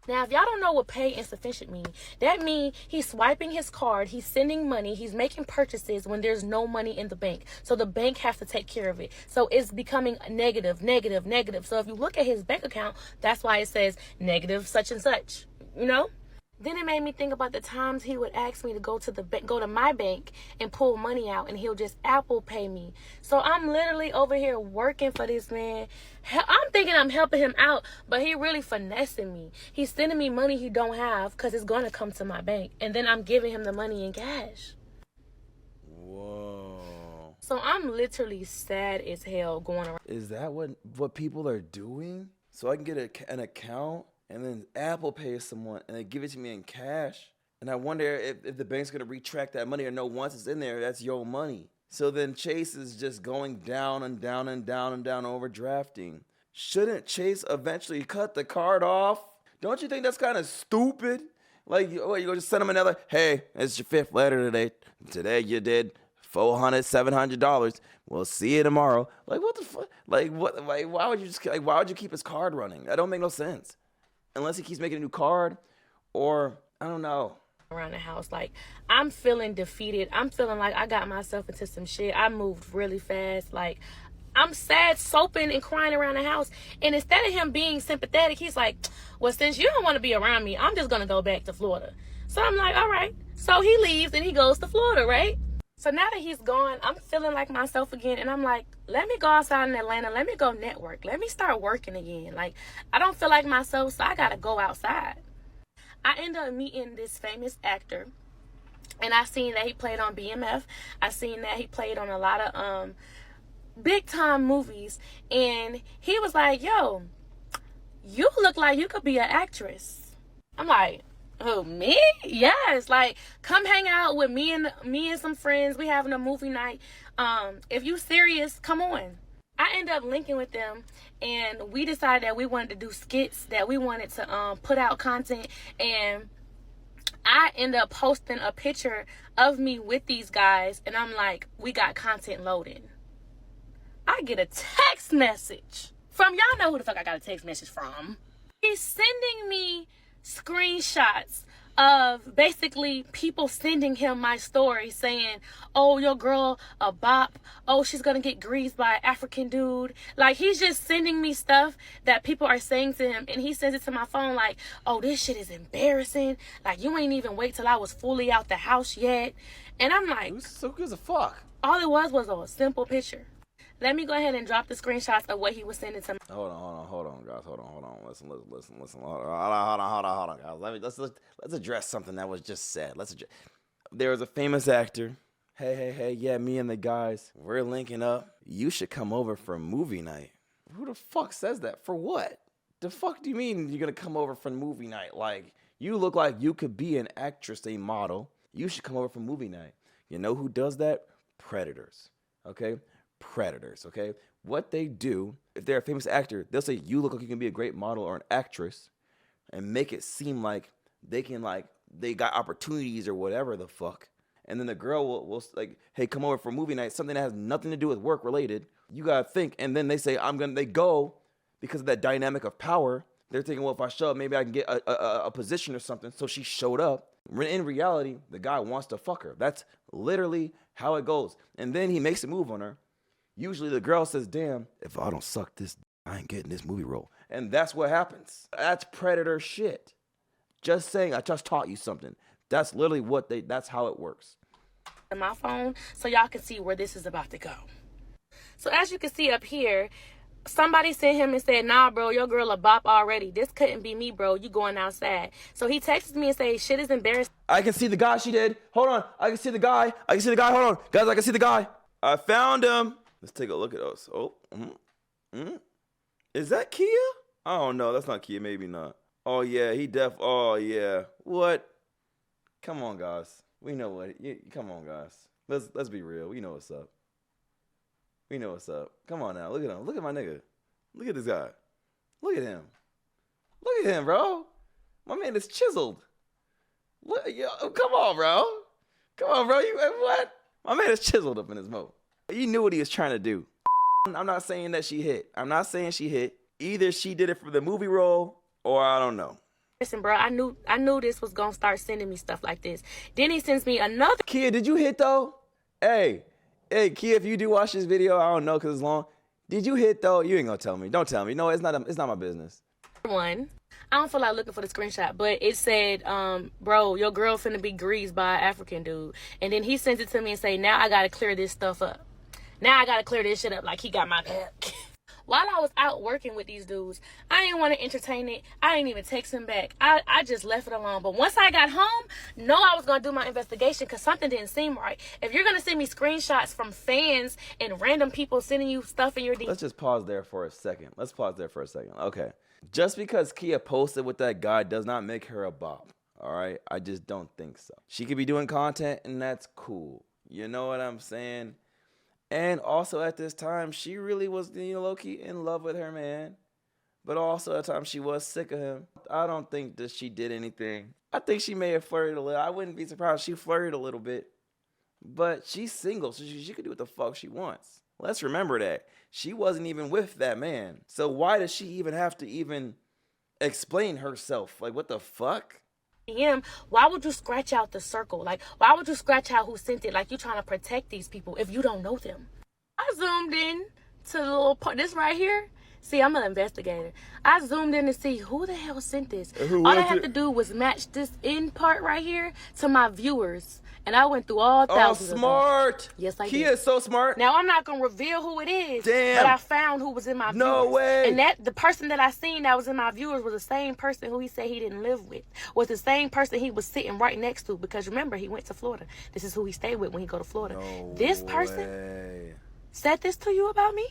Now, if y'all don't know what pay insufficient means, that means he's swiping his card, he's sending money, he's making purchases when there's no money in the bank. So the bank has to take care of it. So it's becoming negative, negative, negative. So if you look at his bank account, that's why it says negative such and such, you know? Then it made me think about the times he would ask me to go to my bank and pull money out, and he'll just Apple Pay me. So I'm literally over here working for this man. I'm thinking I'm helping him out, but he really finessing me. He's sending me money he don't have because it's going to come to my bank, and then I'm giving him the money in cash. Whoa. So I'm literally sad as hell going around. Is that what people are doing? So I can get an account and then Apple Pay someone and they give it to me in cash. And I wonder if the bank's gonna retract that money, or no, once it's in there, that's your money. So then Chase is just going down and down and down and down, overdrafting. Shouldn't Chase eventually cut the card off? Don't you think that's kind of stupid? Like, you go just send him another, hey, it's your 5th letter today. Today you did $400, $700. We'll see you tomorrow. Like, what the fuck? Like, what? Like, why would you keep his card running? That don't make no sense. Unless he keeps making a new card, or I don't know. Around the house, like, I'm feeling defeated. I'm feeling like I got myself into some shit. I moved really fast. Like, I'm sad, soaping and crying around the house. And instead of him being sympathetic, he's like, well, since you don't want to be around me, I'm just gonna go back to Florida. So I'm like, all right. So he leaves and he goes to Florida, right? So now that he's gone, I'm feeling like myself again. And I'm like, let me go outside in Atlanta. Let me go network. Let me start working again. Like, I don't feel like myself, so I got to go outside. I end up meeting this famous actor. And I seen that he played on BMF. I seen that he played on a lot of big time movies. And he was like, yo, you look like you could be an actress. I'm like, oh, me? Yes. Like, come hang out with me and some friends. We having a movie night. If you serious, come on. I end up linking with them, and we decided that we wanted to do skits, that we wanted to put out content, and I end up posting a picture of me with these guys, and I'm like, we got content loaded. I get a text message from, y'all know who the fuck I got a text message from. He's sending me screenshots of basically people sending him my story saying, oh, your girl a bop, oh, she's gonna get greased by an African dude. Like, he's just sending me stuff that people are saying to him, and he sends it to my phone like, oh, this shit is embarrassing, like, you ain't even wait till I was fully out the house yet. And I'm like, So who gives a fuck? all it was a simple picture. Let me go ahead and drop the screenshots of what he was sending to me. Hold on, guys. Hold on. Listen. Hold on, guys. Let's address something that was just said. There was a famous actor. Hey, yeah, me and the guys, we're linking up. You should come over for movie night. Who the fuck says that? For what? The fuck do you mean you're gonna come over for movie night? Like, you look like you could be an actress, a model. You should come over for movie night. You know who does that? Predators. Okay? Predators, okay? What they do, if they're a famous actor, they'll say, you look like you can be a great model or an actress, and make it seem like they got opportunities or whatever the fuck. And then the girl will like, hey, come over for movie night, something that has nothing to do with work related. You gotta think. And then they say, they go because of that dynamic of power. They're thinking, well, if I show up, maybe I can get a position or something. So she showed up. In reality, the guy wants to fuck her. That's literally how it goes. And then he makes a move on her. Usually the girl says, damn, if I don't suck this, I ain't getting this movie role. And that's what happens. That's predator shit. Just saying, I just taught you something. That's literally that's how it works. My phone, so y'all can see where this is about to go. So as you can see up here, somebody sent him and said, nah, bro, your girl a bop already. This couldn't be me, bro. You going outside. So he texted me and said, shit is embarrassing. I can see the guy she did. Hold on. I can see the guy. Hold on. Guys, I can see the guy. I found him. Let's take a look at us. Oh, Is that Kia? I don't know. That's not Kia. Maybe not. Oh, yeah. Oh, yeah. What? Come on, guys. We know what. Come on, guys. Let's be real. We know what's up. Come on now. Look at him. Look at my nigga. Look at this guy. Look at him. Look at him, bro. My man is chiseled. What? Yo, come on, bro. Come on, bro. You what? My man is chiseled up in his mouth. You knew what he was trying to do. I'm not saying that she hit. I'm not saying she hit. Either she did it for the movie role, or I don't know. Listen, bro, I knew this was gonna start sending me stuff like this. Then he sends me another. Kia, did you hit though? Hey, Kia, if you do watch this video, I don't know because it's long. Did you hit though? You ain't gonna tell me. Don't tell me. No, it's not my business. One. I don't feel like looking for the screenshot, but it said, bro, your girl finna be greased by an African dude. And then he sends it to me and say, now I gotta clear this stuff up. Now I gotta clear this shit up like he got my back. While I was out working with these dudes, I didn't want to entertain it. I didn't even text him back. I just left it alone. But once I got home, I was going to do my investigation because something didn't seem right. If you're going to send me screenshots from fans and random people sending you stuff in your DMs. Let's just pause there for a second. Okay. Just because Kia posted with that guy does not make her a bop. All right? I just don't think so. She could be doing content and that's cool. You know what I'm saying? And also at this time, she really was, low-key in love with her man. But also at the time, she was sick of him. I don't think that she did anything. I think she may have flirted a little. I wouldn't be surprised if she flirted a little bit. But she's single, so she could do what the fuck she wants. Let's remember that. She wasn't even with that man. So why does she even have to even explain herself? Like, what the fuck? Him, why would you scratch out the circle? Like, why would you scratch out who sent it? Like, you trying to protect these people if you don't know them. I zoomed in to the little part, this right here. See, I'm an investigator. I zoomed in to see who the hell sent this. All I had to do was match this end part right here to my viewers. And I went through all thousands of them. Smart. Yes, I did. Kia is so smart. Now, I'm not going to reveal who it is. Damn. But I found who was in my viewers. No way. And the person that I seen that was in my viewers was the same person who he said he didn't live with. Was the same person he was sitting right next to. Because remember, he went to Florida. This is who he stayed with when he go to Florida. This person said this to you about me?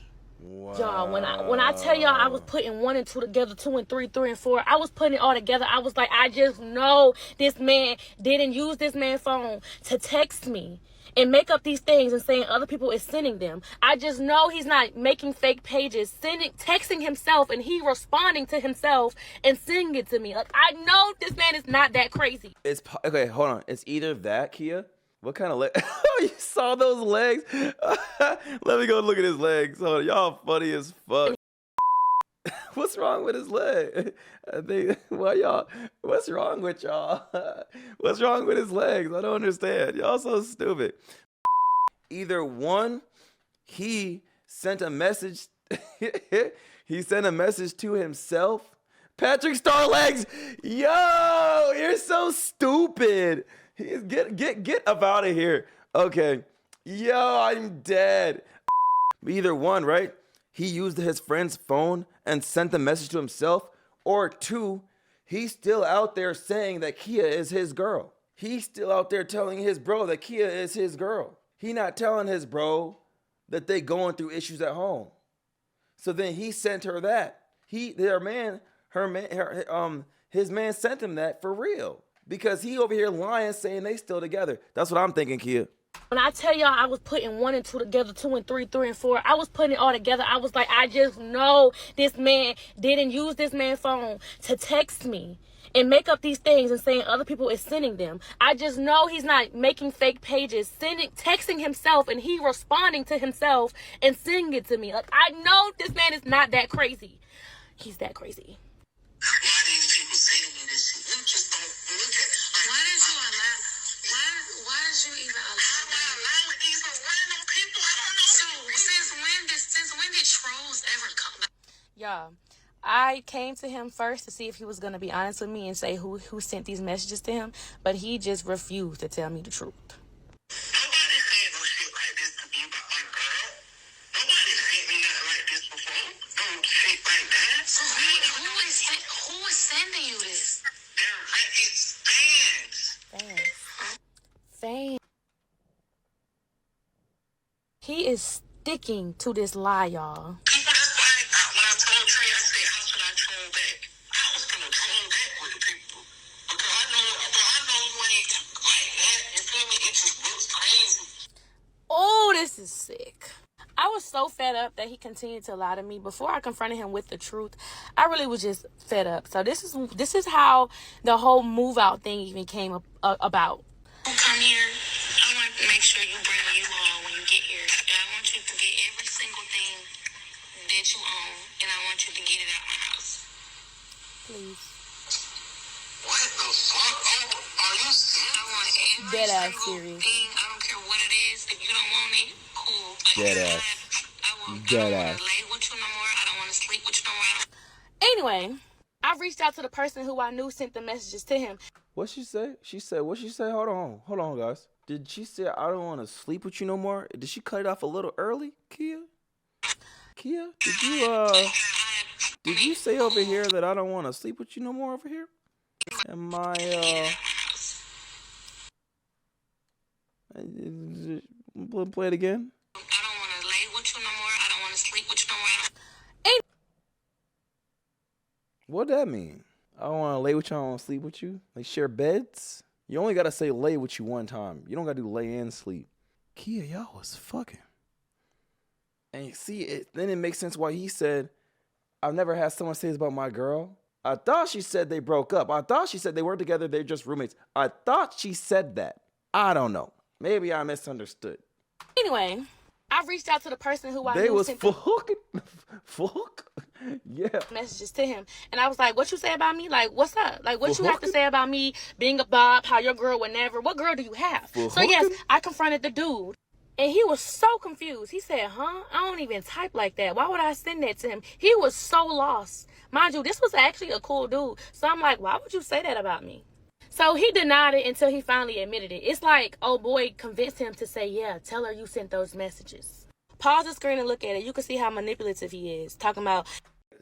Wow. Y'all, when I tell y'all I was putting 1 and 2 together, 2 and 3, 3 and 4, I was putting it all together. I was like, I just know this man didn't use this man's phone to text me and make up these things and saying other people is sending them. I just know he's not making fake pages, texting himself and he responding to himself and sending it to me. Like, I know this man is not that crazy. Okay, hold on. It's either that, Kia. What kind of leg? Oh, you saw those legs? Let me go look at his legs. Hold on, y'all funny as fuck. What's wrong with his leg? I think, what's wrong with y'all? What's wrong with his legs? I don't understand. Y'all so stupid. Either one, he sent a message. He sent a message to himself. Patrick Starlegs, yo, you're so stupid. Get up out of here. Okay. Yo, I'm dead. Either one, right? He used his friend's phone and sent the message to himself. Or 2, he's still out there saying that Kia is his girl. He's still out there telling his bro that Kia is his girl. He not telling his bro that they going through issues at home. So then he sent her that. His man sent him that for real. Because he over here lying, saying they still together. That's what I'm thinking, Kia. When I tell y'all I was putting 1 and 2 together, 2 and 3, 3 and 4, I was putting it all together. I was like, I just know this man didn't use this man's phone to text me and make up these things and saying other people is sending them. I just know he's not making fake pages, texting himself and he responding to himself and sending it to me. Like, I know this man is not that crazy. He's that crazy. Why these people sending me this shit? You just don't look at it. Why did you allow? Why did you even allow? Why allow these random people? I don't know. So since when did trolls ever come back? Y'all, I came to him first to see if he was gonna be honest with me and say who sent these messages to him, but he just refused to tell me the truth. Nobody said no shit like this to me about my girl. Nobody sent me nothing like this before. No shit like that. So who is sending you this? It's fans. Fans. He is sticking to this lie, y'all. People, that's why when I told Trey, I said, how should I troll back? I was gonna troll back with the people. Because I know you ain't like that. You feel me? It just looks crazy. Oh, this is sick. I was so fed up that he continued to lie to me. Before I confronted him with the truth, I really was just fed up. So this is how the whole move out thing even came about. Come here. I want to make sure you bring you all when you get here. And I want you to get every single thing that you own, and I want you to get it out of my house. Please. What the fuck? Oh, are you serious? I want every Dead ass single serious. thing. I don't care what it is. If you don't want it, cool. But Dead if ass. not, Dead I don't ass. want to lay with you no more. I don't want to sleep with you no more. Anyway, I reached out to the person who I knew sent the messages to him. What she say? What she say? Hold on, guys. Did she say I don't want to sleep with you no more? Did she cut it off a little early, Kia? Kia, did you say over here that I don't want to sleep with you no more over here? Am I play it again? I don't want to lay with you no more. I don't want to sleep with you no more. What that mean? I don't want to lay with you, I don't want to sleep with you. Like share beds? You only gotta say lay with you one time. You don't gotta do lay and sleep. Kia, y'all was fucking. And you see, then it makes sense why he said, I've never had someone say this about my girl. I thought she said they broke up. I thought she said they weren't together, they're just roommates. I thought she said that. I don't know. Maybe I misunderstood. Anyway, I reached out to the person who I They knew was sent fucking. Fuck? Yeah. messages to him, and I was like, what you say about me? Like, what's up? Like, what you have to say about me being a bob, how your girl would never, what girl do you have? So yes, I confronted the dude, and he was so confused. He said, I don't even type like that. Why would I send that to him? He was so lost. Mind you, this was actually a cool dude. So I'm like, why would you say that about me? So he denied it until he finally admitted it. It's like, oh boy convinced him to say, yeah, tell her you sent those messages. Pause the screen and look at it. You can see how manipulative he is. Talking about,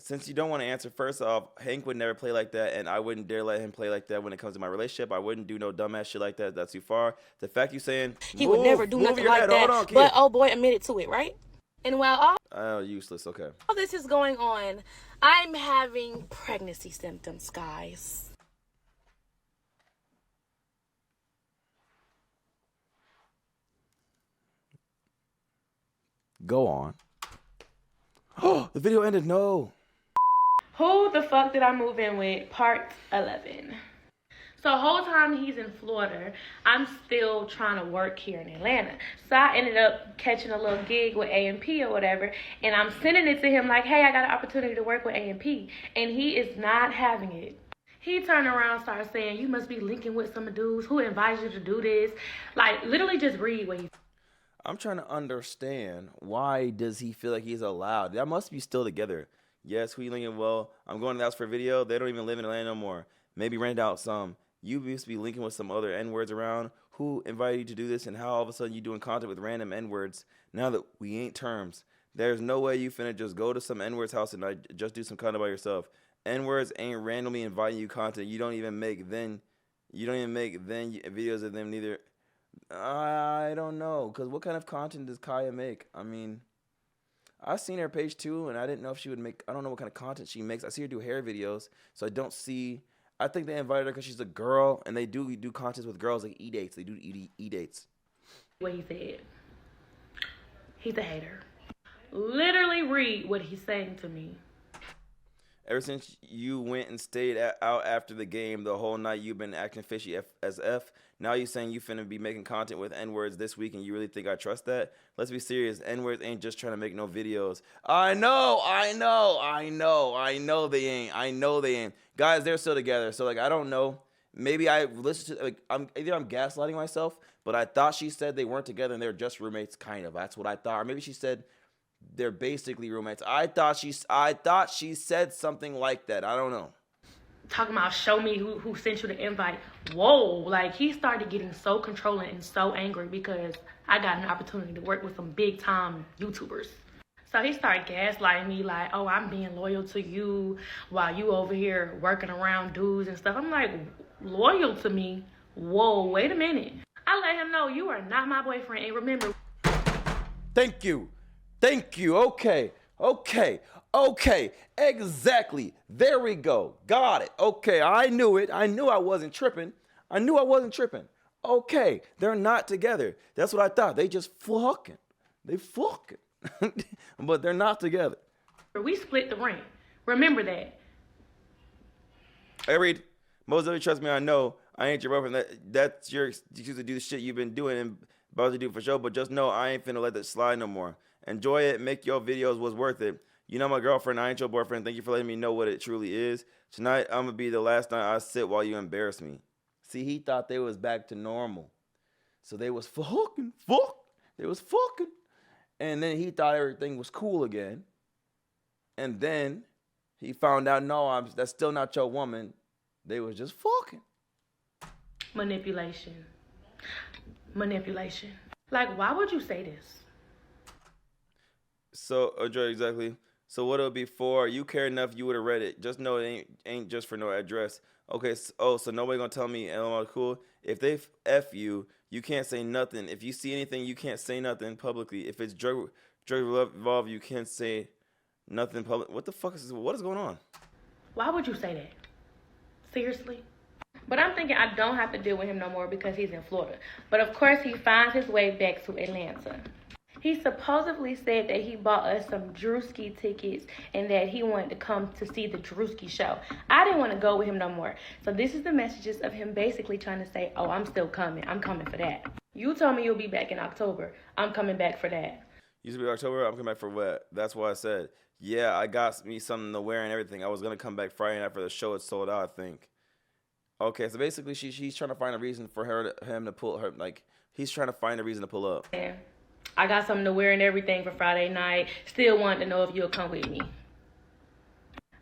Since you don't want to answer, first off, Hank would never play like that, and I wouldn't dare let him play like that when it comes to my relationship. I wouldn't do no dumbass shit like that. That's too far. The fact you saying he would never do nothing like that. Hold on, kid. But oh boy admitted to it, right? And while all Oh, useless. Okay. this is going on, I'm having pregnancy symptoms, guys. Go on. Oh, the video ended. No. Who the fuck did I move in with? Part 11. So the whole time he's in Florida, I'm still trying to work here in Atlanta. So I ended up catching a little gig with A&P or whatever, and I'm sending it to him like, hey, I got an opportunity to work with A&P, and he is not having it. He turned around and started saying, you must be linking with some dudes. Who invited you to do this? Like, literally just read what he said. I'm trying to understand, why does he feel like he's allowed? That must be still together. Yes, who you linking? Well, I'm going to the house for video. They don't even live in Atlanta no more. Maybe rent out some. You used to be linking with some other N-words around. Who invited you to do this, and how all of a sudden you doing content with random N-words now that we ain't terms? There's no way you finna just go to some N-words house and just do some content by yourself. N-words ain't randomly inviting you content. You don't even make videos of them neither. I don't know, because what kind of content does Kaya make? I mean, I've seen her page too, and I didn't know if she would make, I don't know what kind of content she makes. I see her do hair videos, so I don't see, I think they invited her because she's a girl, and they do contents with girls, like E-dates. They do E-dates. What he said. He's a hater. Literally read what he's saying to me. Ever since you went and stayed out after the game the whole night, you've been acting fishy as F. Now you saying you finna be making content with N-words this week, and you really think I trust that? Let's be serious. N-words ain't just trying to make no videos. I know they ain't. Guys, they're still together. So, like, I don't know. Maybe I listened to, like, I'm gaslighting myself, but I thought she said they weren't together and they're just roommates, kind of. That's what I thought. Or maybe she said they're basically roommates. I thought she said something like that. I don't know. Talking about show me who sent you the invite. Whoa, like he started getting so controlling and so angry because I got an opportunity to work with some big time YouTubers. So he started gaslighting me like, oh, I'm being loyal to you while you over here working around dudes and stuff. I'm like, loyal to me? Whoa, wait a minute. I let him know you are not my boyfriend, and remember. Thank you. Okay. Exactly. There we go. Got it. Okay, I knew it. I knew I wasn't tripping. Okay, they're not together. That's what I thought. They just fucking. But they're not together. We split the rent. Remember that. I read, most of you trust me, I know. I ain't your boyfriend. That's your excuse to do the shit you've been doing and about to do for sure. But just know I ain't finna let that slide no more. Enjoy it. Make your videos was worth it. You know my girlfriend. I ain't your boyfriend. Thank you for letting me know what it truly is. Tonight, I'm gonna be the last night I sit while you embarrass me. See, he thought they was back to normal. So they was fucking. They was fucking. And then he thought everything was cool again. And then he found out, no, that's still not your woman. They was just fucking. Manipulation. Like, why would you say this? So, Joy, exactly. So what it would be for? You care enough, you would have read it. Just know it ain't just for no address. Okay, so nobody gonna tell me, LML, cool. If they F you, you can't say nothing. If you see anything, you can't say nothing publicly. If it's drug involved, you can't say nothing public. What the fuck is this? What is going on? Why would you say that? Seriously? But I'm thinking I don't have to deal with him no more because he's in Florida. But of course he finds his way back to Atlanta. He supposedly said that he bought us some Druski tickets and that he wanted to come to see the Druski show. I didn't want to go with him no more. So this is the messages of him basically trying to say, oh, I'm still coming. I'm coming for that. You told me you'll be back in October. I'm coming back for that. Used to be October, I'm coming back for what? That's why I said, yeah, I got me something to wear and everything. I was going to come back Friday night for the show. It sold out, I think. Okay, so basically she's trying to find a reason for him to pull her, like, he's trying to find a reason to pull up. Yeah. I got something to wear and everything for Friday night. Still wanted to know if you'll come with me.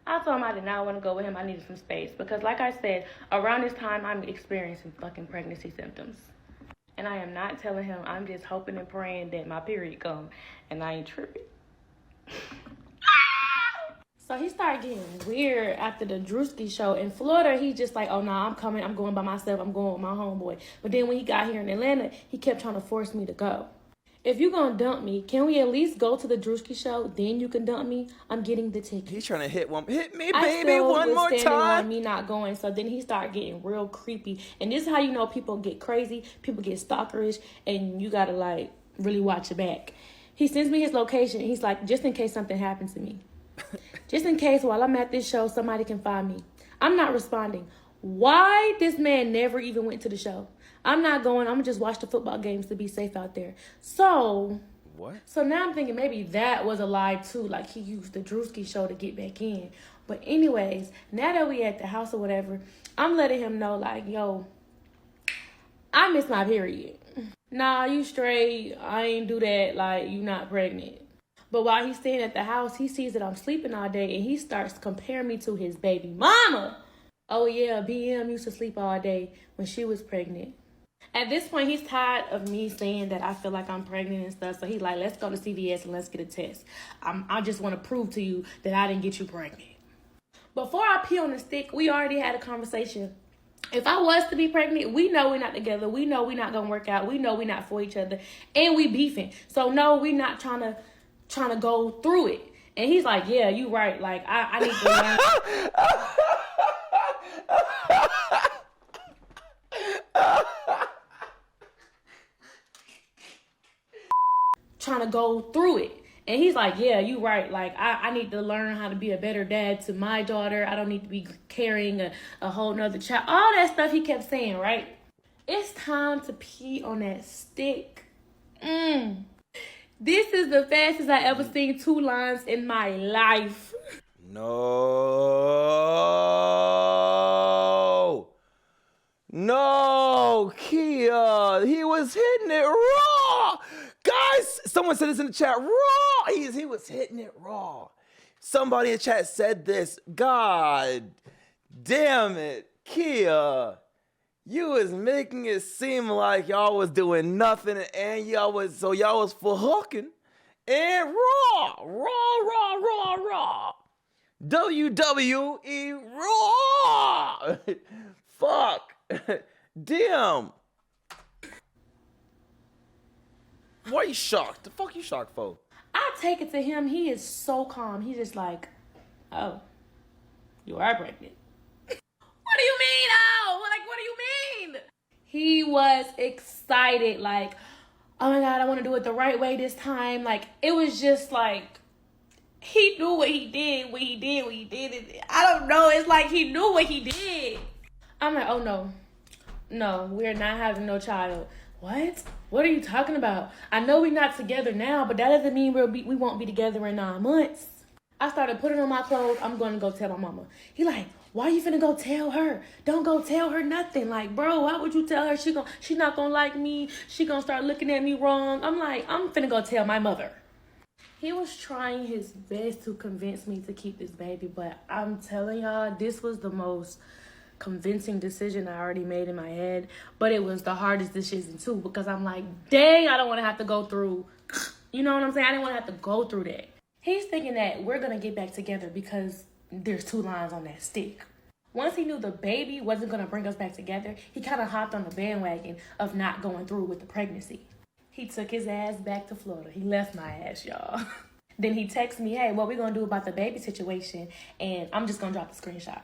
I told him I did not want to go with him. I needed some space. Because like I said, around this time, I'm experiencing fucking pregnancy symptoms. And I am not telling him. I'm just hoping and praying that my period come. And I ain't tripping. So he started getting weird after the Druski show. In Florida, he just like, oh, no, I'm coming. I'm going by myself. I'm going with my homeboy. But then when he got here in Atlanta, he kept trying to force me to go. If you're going to dump me, can we at least go to the Druski show? Then you can dump me. I'm getting the ticket. He's trying to hit me, baby, one more time. On me not going. So then he started getting real creepy. And this is how you know people get crazy. People get stalkerish. And you got to, like, really watch your back. He sends me his location. He's like, just in case something happens to me. Just in case while I'm at this show, somebody can find me. I'm not responding. Why this man never even went to the show? I'm not going. I'm going to just watch the football games to be safe out there. So, what? So now I'm thinking maybe that was a lie too. Like he used the Druski show to get back in. But anyways, now that we at the house or whatever, I'm letting him know like, yo, I missed my period. Nah, you straight. I ain't do that. Like, you not pregnant. But while he's staying at the house, he sees that I'm sleeping all day and he starts comparing me to his baby mama. Oh yeah, BM used to sleep all day when she was pregnant. At this point, he's tired of me saying that I feel like I'm pregnant and stuff. So he's like, let's go to CVS and let's get a test. I just want to prove to you that I didn't get you pregnant. Before I pee on the stick, we already had a conversation. If I was to be pregnant, we know we're not together. We know we're not going to work out. We know we're not for each other. And we beefing. So no, we're not trying to go through it. And he's like, yeah, you right. Like, I need to learn. Trying to go through it. And he's like, yeah, you right. Like, I need to learn how to be a better dad to my daughter. I don't need to be carrying a whole nother child. All that stuff he kept saying, right? It's time to pee on that stick. This is the fastest I ever seen 2 lines in my life. No, Kia, he was hitting it raw. Guys, someone said this in the chat, raw. He was hitting it raw. Somebody in the chat said this. God damn it, Kia. You was making it seem like y'all was doing nothing and y'all was for hooking and raw. WWE raw. Fuck. Damn. Why are you shocked? The fuck you shocked for? I take it to him. He is so calm. He's just like, oh, you are pregnant. What do you mean? Oh, like, what do you mean? He was excited. Like, oh my God, I want to do it the right way this time. Like, it was just like, he knew what he did, what he did. I don't know. It's like he knew what he did. I'm like, oh no. No, we're not having no child. What? What are you talking about? I know we're not together now, but that doesn't mean we won't be together in 9 months. I started putting on my clothes. I'm going to go tell my mama. He like, why you finna go tell her? Don't go tell her nothing. Like, bro, why would you tell her? She not gonna like me. She gonna start looking at me wrong. I'm like, I'm finna go tell my mother. He was trying his best to convince me to keep this baby, but I'm telling y'all, this was the most convincing decision I already made in my head. But it was the hardest decision too, because I'm like, dang, I don't want to have to go through, you know what I'm saying? I didn't want to have to go through that. He's thinking that we're going to get back together because there's 2 lines on that stick. Once he knew the baby wasn't going to bring us back together, he kind of hopped on the bandwagon of not going through with the pregnancy. He took his ass back to Florida. He left my ass, y'all. Then he texted me, hey, what we going to do about the baby situation? And I'm just going to drop the screenshot.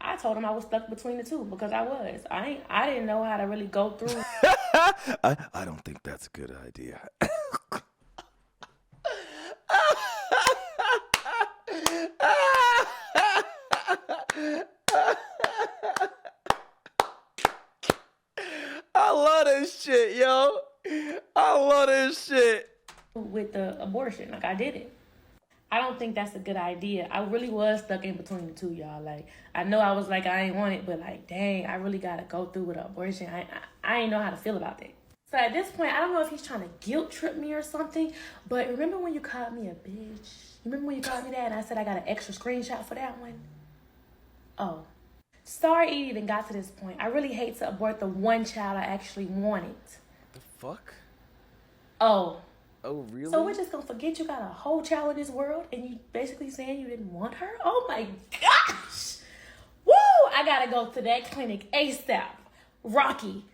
I told him I was stuck between the two because I was. I didn't know how to really go through. I don't think that's a good idea. I love this shit, yo. I love this shit. With the abortion, like I did it. I don't think that's a good idea. I really was stuck in between the two, y'all. Like, I know I was like, I ain't want it, but like, dang, I really got to go through with an abortion. I ain't know how to feel about that. So at this point, I don't know if he's trying to guilt trip me or something, but remember when you called me a bitch? Remember when you called me that and I said I got an extra screenshot for that one? Oh. Sorry it even got to this point. I really hate to abort the one child I actually wanted. The fuck? Oh. Oh, really? So we're just gonna forget you got a whole child in this world and you basically saying you didn't want her? Oh my gosh! Woo! I gotta go to that clinic ASAP. Rocky.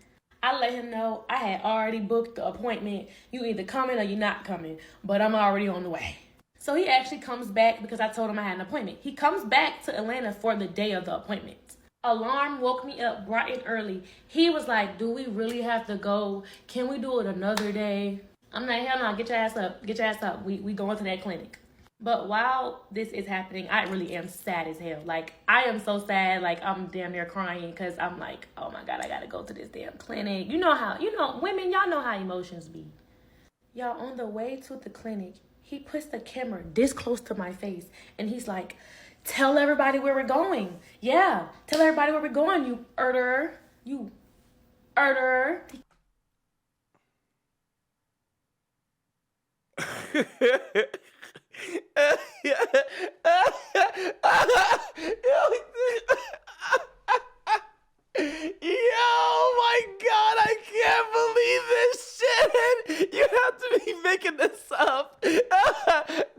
I let him know I had already booked the appointment. You either coming or you're not coming, but I'm already on the way. So he actually comes back because I told him I had an appointment. He comes back to Atlanta for the day of the appointment. Alarm woke me up bright and early. He was like, do we really have to go? Can we do it another day? I'm like, hell no, get your ass up. Get your ass up. We going to that clinic. But while this is happening, I really am sad as hell. Like, I am so sad. Like, I'm damn near crying because I'm like, oh my God, I got to go to this damn clinic. You know, women, y'all know how emotions be. Y'all, on the way to the clinic, he puts the camera this close to my face. And he's like, tell everybody where we're going. Yeah, tell everybody where we're going, you erderer. You erderer. Yo, my God, I can't believe this shit. You have to be making this up.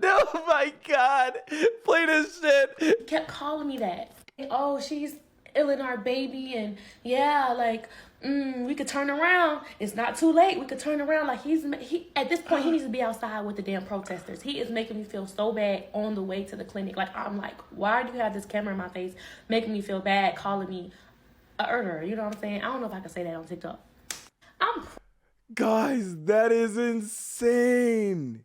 Oh my God, play this shit. He kept calling me that. Oh, she's ill in our baby, and yeah, like, we could turn around. It's not too late. We could turn around. Like, he at this point, he needs to be outside with the damn protesters. He is making me feel so bad on the way to the clinic. Like, I'm like, why do you have this camera in my face making me feel bad, calling me a erder? You know what I'm saying? I don't know if I can say that on TikTok. Guys, that is insane.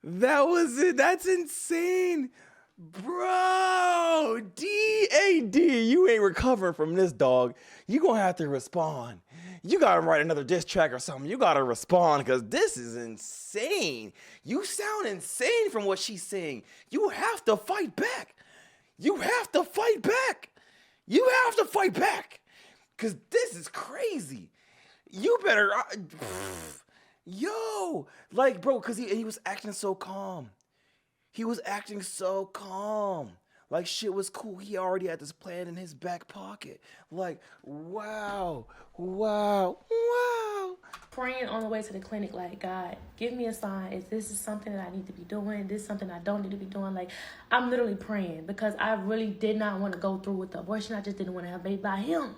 That was it. That's insane. Bro, DAD, you ain't recovering from this, dog. You gonna have to respond. You gotta write another diss track or something. You gotta respond because this is insane. You sound insane from what she's saying. You have to fight back. You have to fight back. You have to fight back because this is crazy. You better, yo, like, bro, because he was acting so calm. He was acting so calm. Like, shit was cool. He already had this plan in his back pocket. Like, wow. Praying on the way to the clinic, like, God, give me a sign. If this is something that I need to be doing, this is something I don't need to be doing. Like, I'm literally praying because I really did not want to go through with the abortion. I just didn't want to have a baby by him.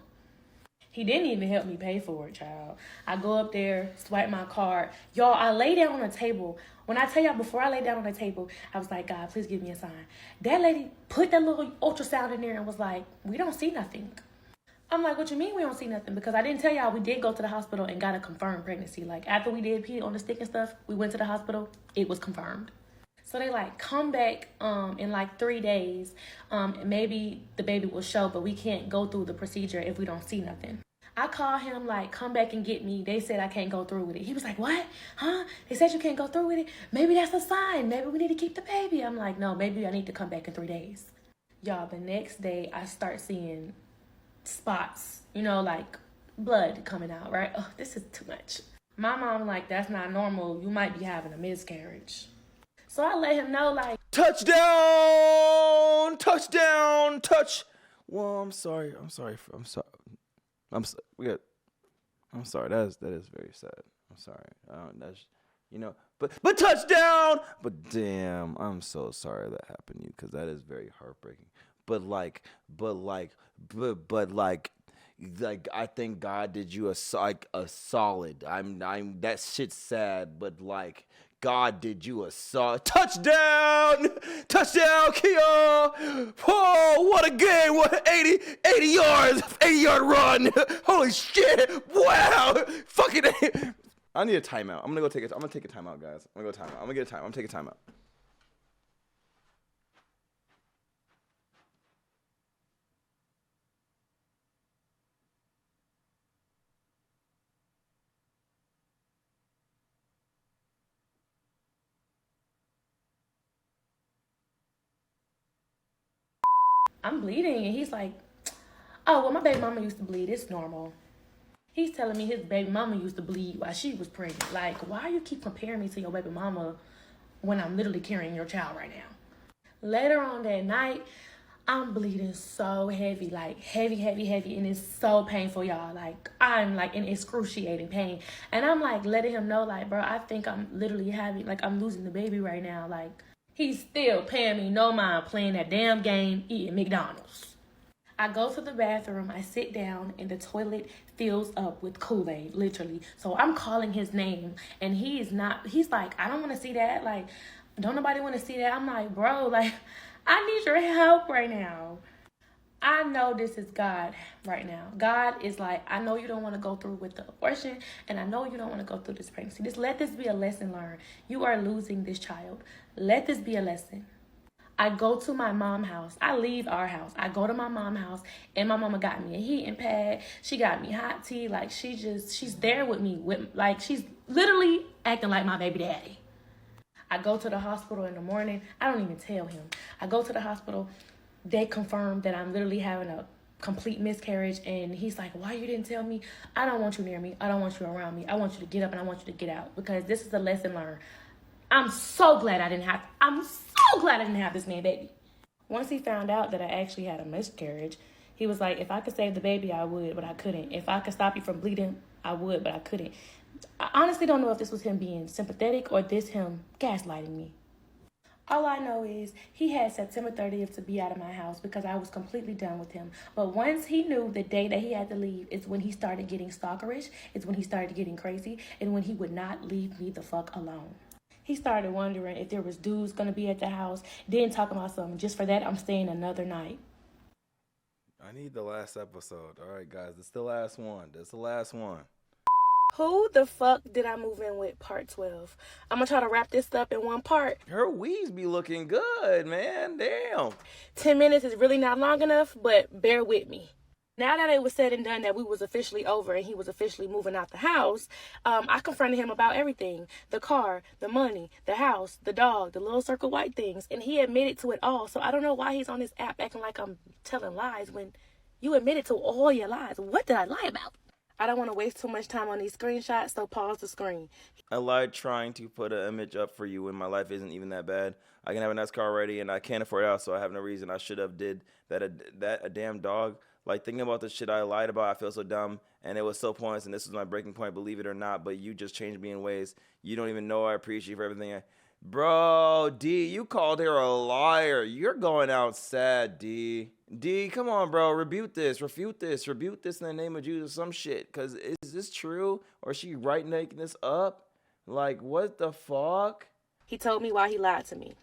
He didn't even help me pay for it, child. I go up there, swipe my card. Y'all, I lay down on the table. When I tell y'all, before I lay down on the table, I was like, God, please give me a sign. That lady put that little ultrasound in there and was like, we don't see nothing. I'm like, what you mean we don't see nothing? Because I didn't tell y'all we did go to the hospital and got a confirmed pregnancy. Like, after we did pee on the stick and stuff, we went to the hospital. It was confirmed. So they like come back in like 3 days. Maybe the baby will show, but we can't go through the procedure if we don't see nothing. I call him like, come back and get me. They said I can't go through with it. He was like, what? Huh? They said you can't go through with it? Maybe that's a sign. Maybe we need to keep the baby. I'm like, no, maybe I need to come back in 3 days. Y'all, the next day I start seeing spots, you know, like blood coming out, right? Oh, this is too much. My mom like, that's not normal. You might be having a miscarriage. So I let him know, like, touchdown, touchdown, touch. Well, I'm sorry. I'm sorry. I'm sorry. That is very sad. I'm sorry. That's, you know, but touchdown. But damn, I'm so sorry that happened to you, because that is very heartbreaking. But I think God did you a solid. I'm that shit's sad, but like God did you a solid. Touchdown, Kia. Oh, what a game! What 80 yards, 80-yard run. Holy shit! Wow, fucking. I need a timeout. I'm gonna take a timeout, guys. I'm gonna get a time. I'm taking a timeout. I'm bleeding. And he's like, oh, well, my baby mama used to bleed. It's normal. He's telling me his baby mama used to bleed while she was pregnant. Like, why you keep comparing me to your baby mama when I'm literally carrying your child right now? Later on that night, I'm bleeding so heavy, like heavy, and it's so painful, y'all. Like, I'm like in excruciating pain. And I'm like letting him know, like, bro, I think I'm literally I'm losing the baby right now. Like, he's still paying me no mind playing that damn game, eating McDonald's. I go to the bathroom, I sit down, and the toilet fills up with Kool-Aid, literally. So I'm calling his name, and he's like, I don't want to see that. Like, don't nobody want to see that. I'm like, bro, like, I need your help right now. I know this is God right now. God is like, I know you don't want to go through with the abortion, and I know you don't want to go through this pregnancy. Just let this be a lesson learned. You are losing this child. Let this be a lesson. I go to my mom's house. I leave our house. I go to my mom's house, and my mama got me a heating pad. She got me hot tea. Like, she's there with me. She's literally acting like my baby daddy. I go to the hospital in the morning. I don't even tell him. I go to the hospital. They confirm that I'm literally having a complete miscarriage, and he's like, why you didn't tell me? I don't want you near me. I don't want you around me. I want you to get up, and I want you to get out, because this is a lesson learned. I'm so glad I didn't have this man baby. Once he found out that I actually had a miscarriage, he was like, if I could save the baby, I would, but I couldn't. If I could stop you from bleeding, I would, but I couldn't. I honestly don't know if this was him being sympathetic or this him gaslighting me. All I know is he had September 30th to be out of my house because I was completely done with him. But once he knew the day that he had to leave is when he started getting stalkerish, it's when he started getting crazy, and when he would not leave me the fuck alone. He started wondering if there was dudes going to be at the house, then talking about something. Just for that, I'm staying another night. I need the last episode. All right, guys, it's the last one. That's the last one. Who the fuck did I move in with? Part 12. I'm going to try to wrap this up in one part. Her weaves be looking good, man. Damn. 10 minutes is really not long enough, but bear with me. Now that it was said and done that we was officially over and he was officially moving out the house, I confronted him about everything. The car, the money, the house, the dog, the little circle white things. And he admitted to it all. So I don't know why he's on this app acting like I'm telling lies when you admitted to all your lies. What did I lie about? I don't want to waste too much time on these screenshots, so pause the screen. I lied trying to put an image up for you when my life isn't even that bad. I can have a nice car already, and I can't afford a house, so I have no reason I should have did that. A damn dog. Like, thinking about the shit I lied about, I feel so dumb, and it was so pointless, and this was my breaking point, believe it or not, but you just changed me in ways you don't even know I appreciate you for everything. Bro, D, you called her a liar. You're going out sad, D. D, come on, bro. Refute this in the name of Jesus, some shit. Because is this true? Or is she right making this up? Like, what the fuck? He told me why he lied to me.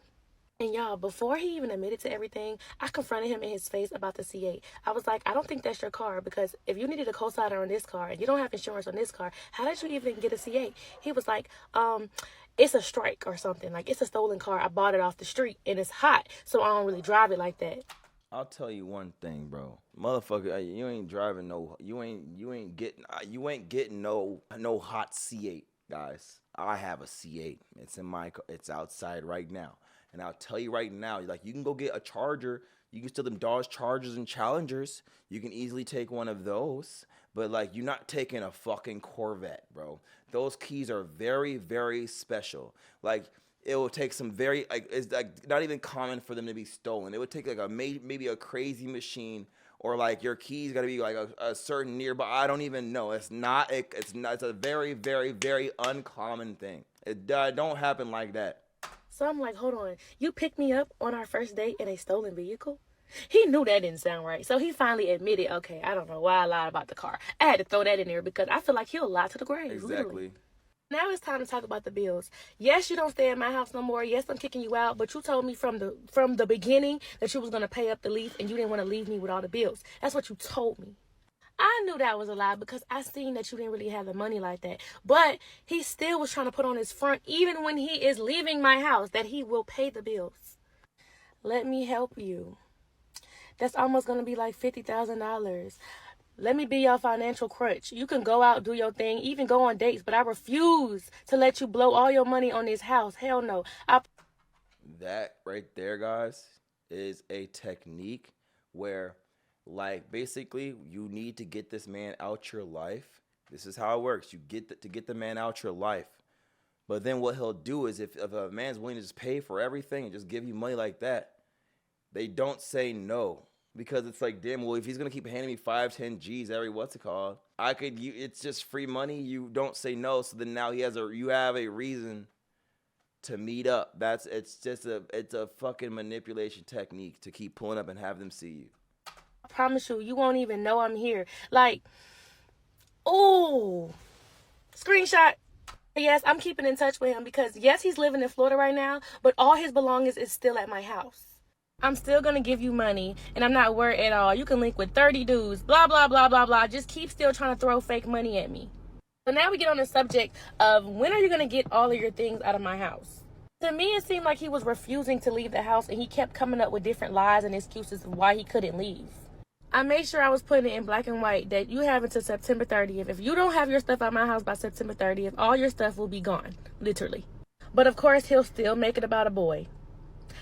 And y'all, before he even admitted to everything, I confronted him in his face about the C8. I was like, I don't think that's your car, because if you needed a co-signer on this car and you don't have insurance on this car, how did you even get a C8? He was like, it's a strike or something. Like, it's a stolen car. I bought it off the street and it's hot, so I don't really drive it like that. I'll tell you one thing, bro. Motherfucker, you ain't driving no. You ain't getting no hot C8, guys. I have a C8. It's in my. It's outside right now, and I'll tell you right now. Like, you can go get a Charger. You can steal them Dodge Chargers and Challengers. You can easily take one of those. But like, you're not taking a fucking Corvette, bro. Those keys are very, very special. Like, it will take some very, like, it's like not even common for them to be stolen. It would take like maybe a crazy machine, or like your keys got to be like a certain nearby. I don't even know. It's a very, very, very uncommon thing. It don't happen like that. So I'm like, hold on. You picked me up on our first date in a stolen vehicle? He knew that didn't sound right. So he finally admitted, okay, I don't know why I lied about the car. I had to throw that in there because I feel like he'll lie to the grave. Exactly. Literally. Now it's time to talk about the bills. Yes, you don't stay at my house no more. Yes, I'm kicking you out. But you told me from the beginning that you was going to pay up the lease and you didn't want to leave me with all the bills. That's what you told me. I knew that was a lie because I seen that you didn't really have the money like that. But he still was trying to put on his front, even when he is leaving my house, that he will pay the bills. Let me help you. That's almost going to be like $50,000. Let me be your financial crutch. You can go out, do your thing, even go on dates, but I refuse to let you blow all your money on this house. Hell no. That right there, guys, is a technique where, like, basically you need to get this man out your life. This is how it works. You get the man out your life. But then what he'll do is if a man's willing to just pay for everything and just give you money like that, they don't say no. Because it's like, damn, well, if he's going to keep handing me 5, 10 G's every, it's just free money. You don't say no. So then now you have a reason to meet up. It's a fucking manipulation technique to keep pulling up and have them see you. I promise you won't even know I'm here. Like, ooh, screenshot. Yes, I'm keeping in touch with him because, yes, he's living in Florida right now, but all his belongings is still at my house. I'm still going to give you money, and I'm not worried at all. You can link with 30 dudes, blah, blah, blah, blah, blah. Just keep still trying to throw fake money at me. So now we get on the subject of when are you going to get all of your things out of my house? To me, it seemed like he was refusing to leave the house, and he kept coming up with different lies and excuses of why he couldn't leave. I made sure I was putting it in black and white that you have until September 30th. If you don't have your stuff out of my house by September 30th, all your stuff will be gone, literally. But of course, he'll still make it about a boy.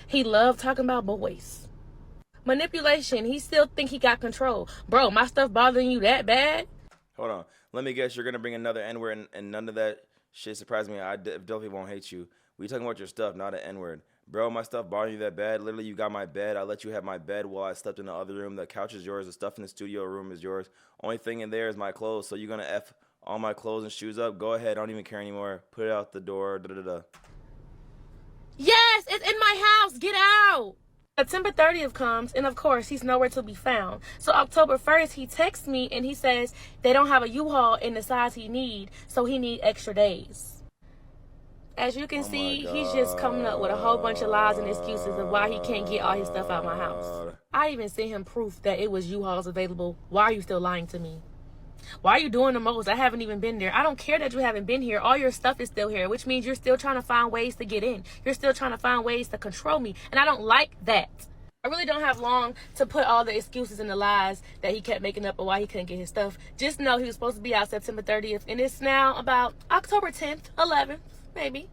He loved talking about boys. Manipulation. He still think he got control. Bro, my stuff bothering you that bad? Hold on. Let me guess. You're going to bring another N-word and none of that shit surprised me. I definitely won't hate you. We talking about your stuff, not an N-word. Bro, my stuff bothering you that bad? Literally, you got my bed. I let you have my bed while I slept in the other room. The couch is yours. The stuff in the studio room is yours. Only thing in there is my clothes. So you're going to F all my clothes and shoes up? Go ahead. I don't even care anymore. Put it out the door. Da-da-da. Yes, it's in my house. Get out. September 30th comes, and of course, he's nowhere to be found. So October 1st, he texts me, and he says they don't have a U-Haul in the size he need, so he need extra days. As you can see, he's just coming up with a whole bunch of lies and excuses of why he can't get all his stuff out of my house. I even sent him proof that it was U-Hauls available. Why are you still lying to me? Why are you doing the most? I haven't even been there. I don't care that you haven't been here. All your stuff is still here, which means you're still trying to find ways to get in. You're still trying to find ways to control me, and I don't like that. I really don't have long to put all the excuses and the lies that he kept making up of why he couldn't get his stuff. Just know he was supposed to be out September 30th, and it's now about October 10th, 11th, maybe.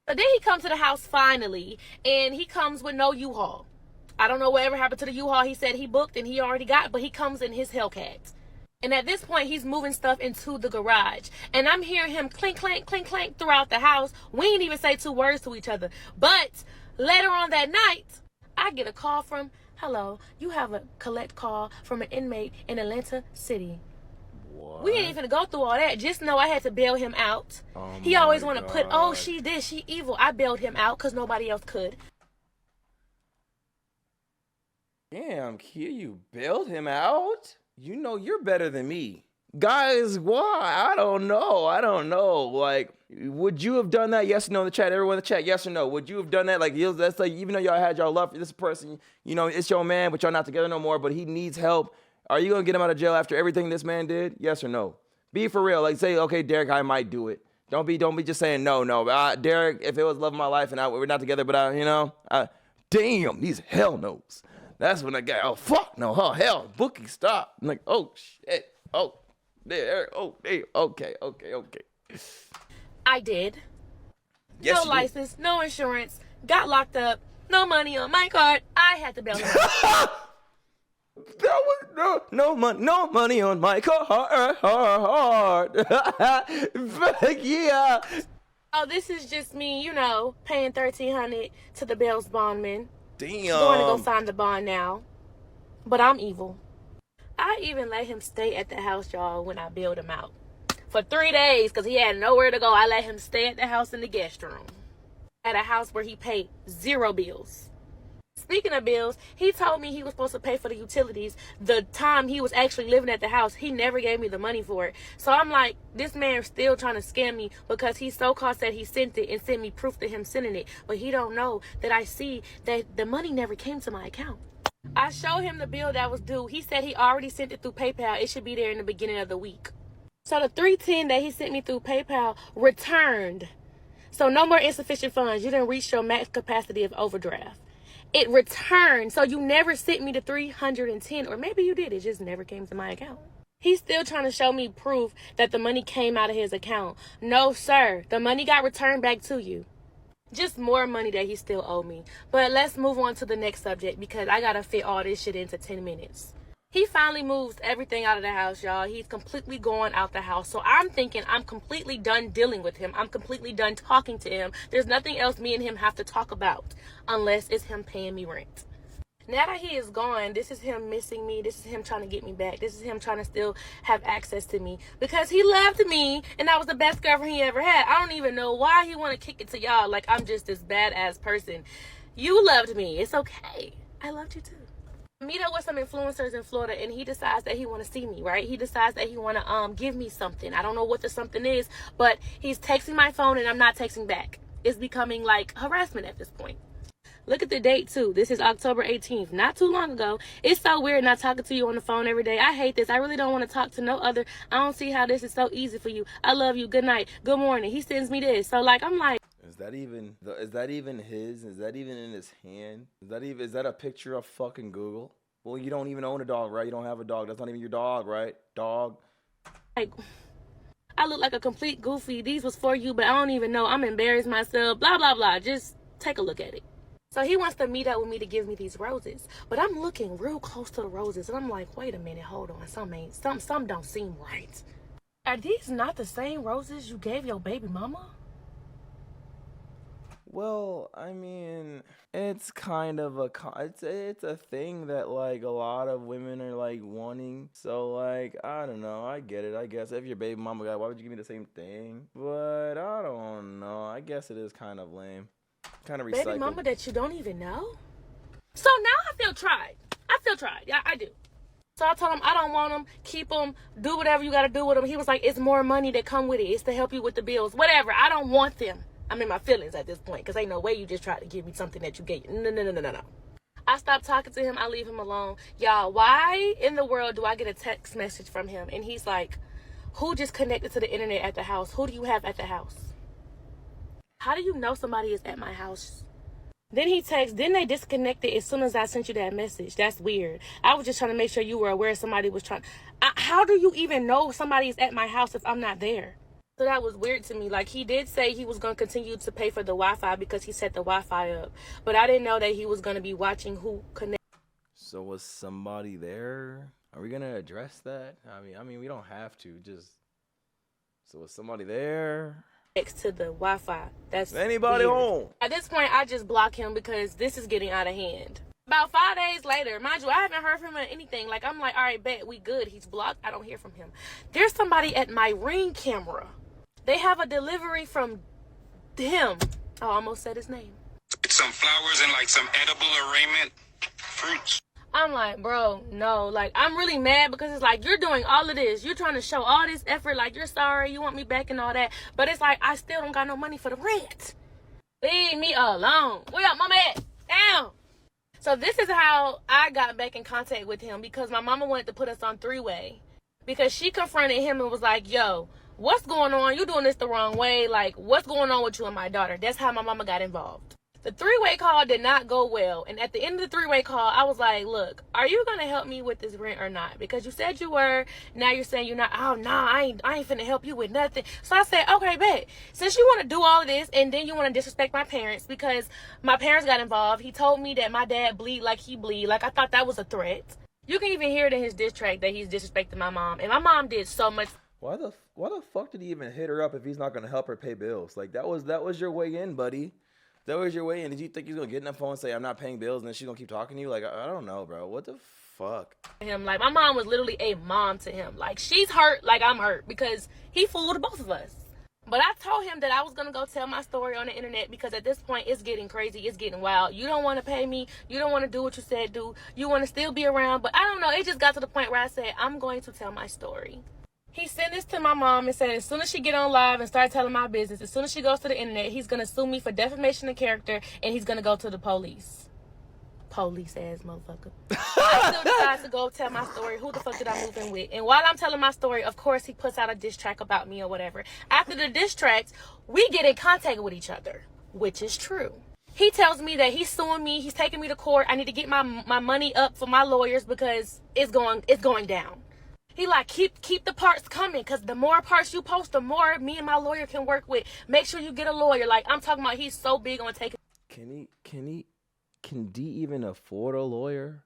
But then he comes to the house finally, and he comes with no U-Haul. I don't know whatever happened to the U-Haul he said he booked and he already got, but he comes in his Hellcat. And at this point, he's moving stuff into the garage. And I'm hearing him clink, clank, clink, clank throughout the house. We didn't even say 2 words to each other. But later on that night, I get a call from, hello, you have a collect call from an inmate in Atlanta City. What? We ain't even go through all that. Just know I had to bail him out. He always want to put, oh, she this, she evil. I bailed him out because nobody else could. Damn, Q, you bailed him out? You know you're better than me. Guys, why? I don't know. Like, would you have done that? Yes or no in the chat. Everyone in the chat, yes or no. Would you have done that? Like, that's like, even though y'all had y'all love for this person, you know, it's your man, but y'all not together no more, but he needs help. Are you going to get him out of jail after everything this man did? Yes or no? Be for real. Like, say, okay, Derek, I might do it. Don't be just saying no. Derek, if it was love of my life and we're not together, but damn, these hell no's. That's when I got, oh, fuck, no, oh, hell, bookie, stop. I'm like, oh, shit, oh. There. Oh, there. Okay. I did. Yes, no license, no insurance, got locked up, no money on my card. I had to bail him out. There was no money on my card. Yeah. Oh, this is just me, you know, paying $1,300 to the bail's bondman. Damn. Going to go sign the bond now. But I'm evil. I even let him stay at the house, y'all, when I bailed him out. For 3 days, because he had nowhere to go, I let him stay at the house in the guest room. At a house where he paid 0 bills. Speaking of bills, he told me he was supposed to pay for the utilities the time he was actually living at the house. He never gave me the money for it. So I'm like, this man's still trying to scam me because he so-called said he sent it and sent me proof to him sending it. But he don't know that I see that the money never came to my account. I showed him the bill that was due. He said he already sent it through PayPal. It should be there in the beginning of the week. So the $310 that he sent me through PayPal returned. So no more insufficient funds. You didn't reach your max capacity of overdraft. It returned. So you never sent me the $310, or maybe you did. It just never came to my account. He's still trying to show me proof that the money came out of his account. No, sir. The money got returned back to you. Just more money that he still owed me. But let's move on to the next subject because I gotta fit all this shit into 10 minutes. He finally moves everything out of the house, y'all. He's completely going out the house. So I'm thinking I'm completely done dealing with him. I'm completely done talking to him. There's nothing else me and him have to talk about unless it's him paying me rent. Now that he is gone, this is him missing me. This is him trying to get me back. This is him trying to still have access to me because he loved me and I was the best girlfriend he ever had. I don't even know why he want to kick it to y'all like I'm just this badass person. You loved me. It's okay. I loved you too. Meet up with some influencers in Florida and he decides that he want to see me, right? He decides that he want to give me something. I don't know what the something is, but he's texting my phone and I'm not texting back. It's becoming like harassment at this point. Look at the date too. This is October 18th, not too long ago. It's so weird not talking to you on the phone every day. I hate this. I really don't want to talk to no other. I don't see how this is so easy for you. I love you. Good night. Good morning. He sends me this. So like, I'm like, is that even his? Is that even in his hand? Is that a picture of fucking Google? Well, you don't even own a dog, right? You don't have a dog. That's not even your dog, right? Dog. Like, I look like a complete goofy. These was for you, but I don't even know. I'm embarrassed myself. Blah, blah, blah. Just take a look at it. So he wants to meet up with me to give me these roses. But I'm looking real close to the roses. And I'm like, wait a minute, hold on. Some don't seem right. Are these not the same roses you gave your baby mama? Well, I mean, it's kind of it's a thing that like a lot of women are like wanting. So like, I don't know. I get it. I guess if your baby mama got, why would you give me the same thing? But I don't know. I guess it is kind of lame. Kind of recycled. Baby mama that you don't even know? So now I feel tried. Yeah, I do. So I told him I don't want him. Keep him. Do whatever you got to do with him. He was like, it's more money that come with it. It's to help you with the bills. Whatever. I don't want them. I'm in my feelings at this point because ain't no way you just tried to give me something that you gave. No. I stopped talking to him. I leave him alone. Y'all, why in the world do I get a text message from him? And he's like, who just connected to the internet at the house? Who do you have at the house? How do you know somebody is at my house? Then he texts, then they disconnected as soon as I sent you that message. That's weird. I was just trying to make sure you were aware somebody was trying. How do you even know somebody is at my house if I'm not there? So that was weird to me. Like, he did say he was going to continue to pay for the Wi-Fi because he set the Wi-Fi up. But I didn't know that he was going to be watching who connected. So was somebody there? Are we going to address that? I mean, we don't have to. So was somebody there? Next to the Wi-Fi. That's anybody weird. home? At this point, I just block him because this is getting out of hand. About 5 days later, mind you, I haven't heard from him or anything. Like, I'm like, all right, bet, we good. He's blocked. I don't hear from him. There's somebody at my Ring camera. They have a delivery from him. I almost said his name. Some flowers and like some edible arraignment fruits. I'm like, bro, no. Like, I'm really mad because it's like, you're doing all of this. You're trying to show all this effort. Like, you're sorry. You want me back and all that. But it's like, I still don't got no money for the rent. Leave me alone. Where up, mama at? Down. So this is how I got back in contact with him, because my mama wanted to put us on three-way. Because she confronted him and was like, yo, what's going on? You doing this the wrong way. Like, what's going on with you and my daughter? That's how my mama got involved. The three-way call did not go well. And at the end of the three-way call, I was like, look, are you going to help me with this rent or not? Because you said you were. Now you're saying you're not. Oh, no, I ain't finna help you with nothing. So I said, okay, bet. Since you want to do all of this and then you want to disrespect my parents because my parents got involved. He told me that my dad bleed like he bleed. Like, I thought that was a threat. You can even hear it in his diss track that he's disrespecting my mom. And my mom did so much. Why the fuck did he even hit her up if he's not going to help her pay bills? Like, that was your way in, buddy. That was your way in. Did you think he's going to get in that phone and say, I'm not paying bills, and then she's going to keep talking to you? Like, I don't know, bro. What the fuck? Him, like, my mom was literally a mom to him. Like, she's hurt like I'm hurt because he fooled both of us. But I told him that I was going to go tell my story on the internet because at this point, it's getting crazy. It's getting wild. You don't want to pay me. You don't want to do what you said do. You want to still be around. But I don't know. It just got to the point where I said, I'm going to tell my story. He sent this to my mom and said as soon as she get on live and start telling my business, as soon as she goes to the internet, he's going to sue me for defamation of character and he's going to go to the police. Police ass motherfucker. I still decide to go tell my story. Who the fuck did I move in with? And while I'm telling my story, of course, he puts out a diss track about me or whatever. After the diss tracks, we get in contact with each other, which is true. He tells me that he's suing me. He's taking me to court. I need to get my money up for my lawyers because it's going down. He like, keep the parts coming, because the more parts you post, the more me and my lawyer can work with. Make sure you get a lawyer. Like, I'm talking about, he's so big on taking. Can D even afford a lawyer?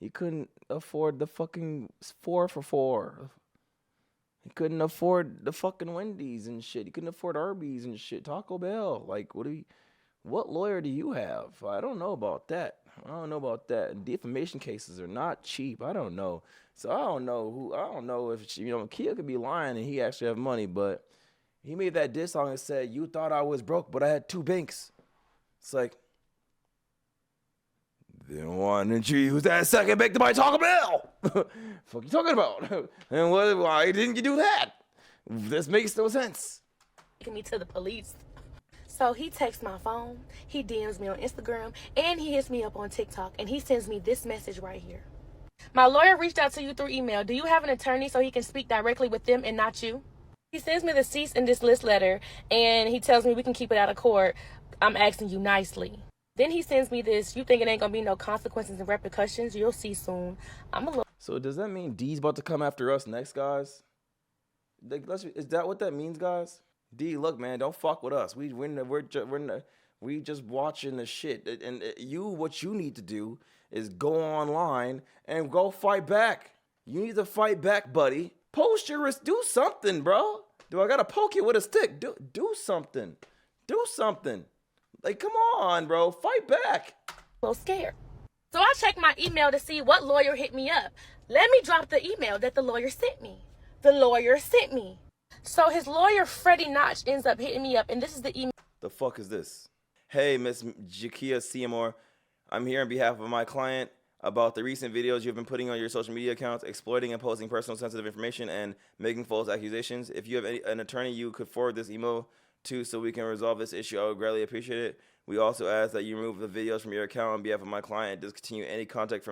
He couldn't afford the fucking 4 for $4. He couldn't afford the fucking Wendy's and shit. He couldn't afford Arby's and shit. Taco Bell. Like, what lawyer do you have? I don't know about that. And defamation cases are not cheap. I don't know. So I don't know if, Kia could be lying and he actually have money, but he made that diss song and said, you thought I was broke, but I had 2 banks. It's like, then why didn't you use that second bank to buy Taco Bell? Fuck you talking about? And why didn't you do that? This makes no sense. Taking me to the police. So he texts my phone, he DMs me on Instagram, and he hits me up on TikTok, and he sends me this message right here. My lawyer reached out to you through email. Do you have an attorney so he can speak directly with them and not you? He sends me the cease and desist letter, and he tells me we can keep it out of court. I'm asking you nicely. Then he sends me this. You think it ain't going to be no consequences and repercussions? You'll see soon. So does that mean D's about to come after us next, guys? Is that what that means, guys? D, look, man, don't fuck with us. We just watching the shit. And what you need to do is go online and go fight back. You need to fight back, buddy. Post your wrist. Do something, bro. Do I gotta poke you with a stick? Do something. Do something. Like, come on, bro. Fight back. A little scared. So I checked my email to see what lawyer hit me up. Let me drop the email that the lawyer sent me. So his lawyer, Freddie Notch, ends up hitting me up, and this is the email. The fuck is this? Hey, Miss Jakia Seymour. I'm here on behalf of my client about the recent videos you've been putting on your social media accounts, exploiting and posting personal sensitive information and making false accusations. If you have an attorney you could forward this email to so we can resolve this issue, I would greatly appreciate it. We also ask that you remove the videos from your account on behalf of my client and discontinue any contact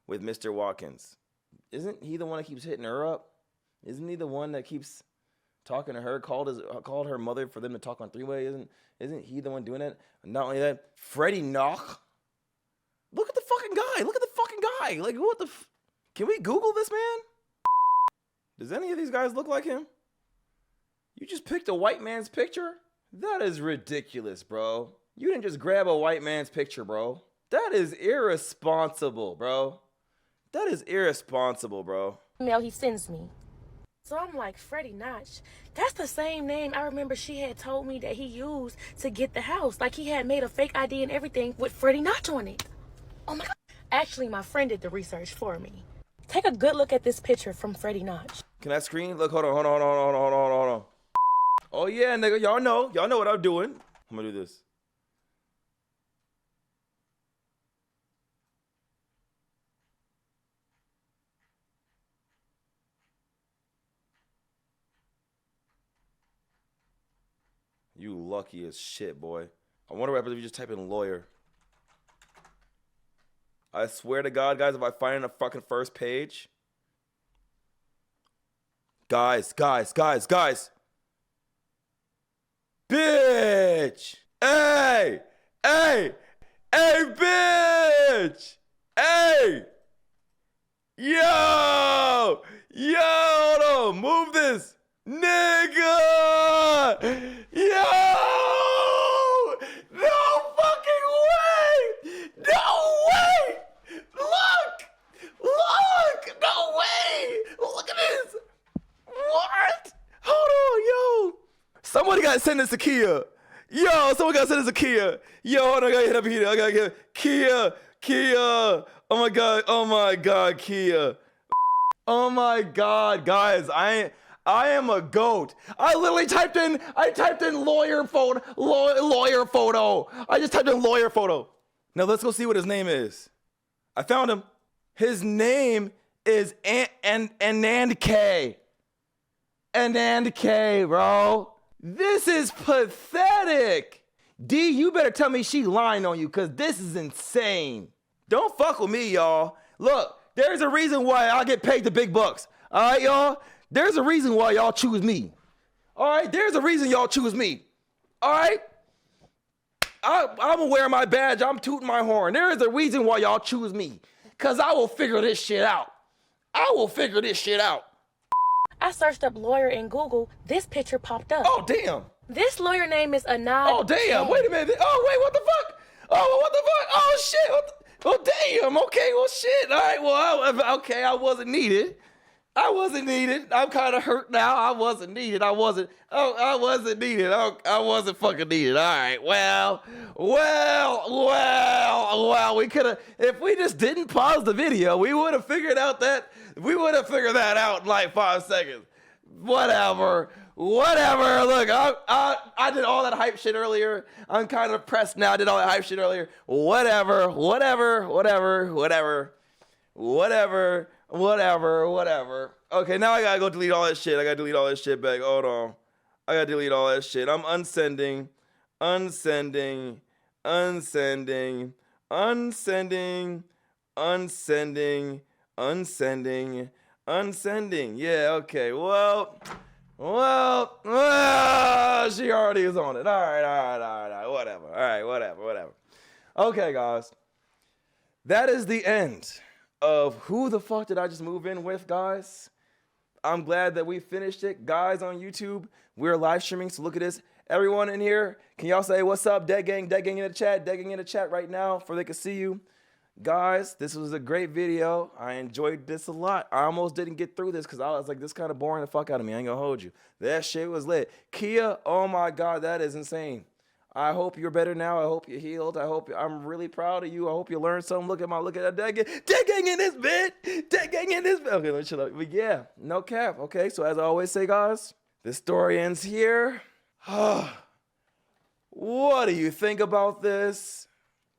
with Mr. Watkins. Isn't he the one that keeps hitting her up? Isn't he the one that keeps talking to her, called her mother for them to talk on three-way? Isn't he the one doing it? Not only that, Freddie Knock. Look at the fucking guy. Like, what the can we Google this man? Does any of these guys look like him? You just picked a white man's picture? That is ridiculous, bro. You didn't just grab a white man's picture, bro. That is irresponsible, bro. Email he sends me. So I'm like, Freddie Notch, that's the same name I remember she had told me that he used to get the house. Like, he had made a fake ID and everything with Freddie Notch on it. Oh my God. Actually, my friend did the research for me. Take a good look at this picture from Freddie Notch. Can I screen? Look, hold on. Oh yeah, nigga, y'all know what I'm doing. I'm gonna do this. You lucky as shit, boy. I wonder what happens if you just type in lawyer. I swear to God, guys, if I find it in the fucking first page. Guys. Bitch! Hey, bitch! Hey! Yo, hold on, move this, nigga! Yo! No fucking way! No way! Look! No way! Look at this! What? Hold on, yo! Somebody gotta send this to Kia. Yo, someone gotta send this to Kia. Yo, hold on, I gotta hit up here. I gotta get Kia. Oh my god, Kia. Oh my god, guys, I am a goat. I literally typed in lawyer photo. I just typed in lawyer photo. Now let's go see what his name is. I found him. His name is Anand K. Anand K, bro. This is pathetic. D, you better tell me she lying on you, because this is insane. Don't fuck with me, y'all. Look, there's a reason why I get paid the big bucks. All right, y'all? There's a reason why y'all choose me. All right? There's a reason y'all choose me. All right? I'm wearing my badge. I'm tooting my horn. There is a reason why y'all choose me, because I will figure this shit out. I searched up lawyer in Google. This picture popped up. Oh, damn. This lawyer name is Anand. Oh, damn. K. Wait a minute. Oh, wait, what the fuck? Oh, shit. Oh, damn. Okay, well, shit. All right, well, I wasn't needed. I'm kind of hurt now. I wasn't needed. I wasn't needed. I wasn't fucking needed. All right, well, we could have, if we just didn't pause the video, we would have figured that out in like 5 seconds. Whatever. Look, I did all that hype shit earlier. I'm kind of pressed now. I did all that hype shit earlier. Whatever. Okay, now I gotta go delete all that shit. I gotta delete all that shit back. Hold on. I gotta delete all that shit. I'm unsending. Yeah, okay. Well, she already is on it. All right. Whatever. Okay, guys. That is the end of who the fuck did I just move in with, guys. I'm glad that we finished it. Guys on YouTube, we're live streaming, so look at this. Everyone in here, can y'all say what's up? Dead gang in the chat right now for they can see you. Guys, this was a great video. I enjoyed this a lot. I almost didn't get through this because I was like, this kind of boring the fuck out of me. I ain't gonna hold you. That shit was lit. Kia, oh my God, that is insane. I hope you're better now. I hope you're healed. I'm really proud of you. I hope you learned something. Look at that dead gang in this bit. Okay, let's chill out. But yeah, no cap. Okay, so as I always say, guys, this story ends here. What do you think about this?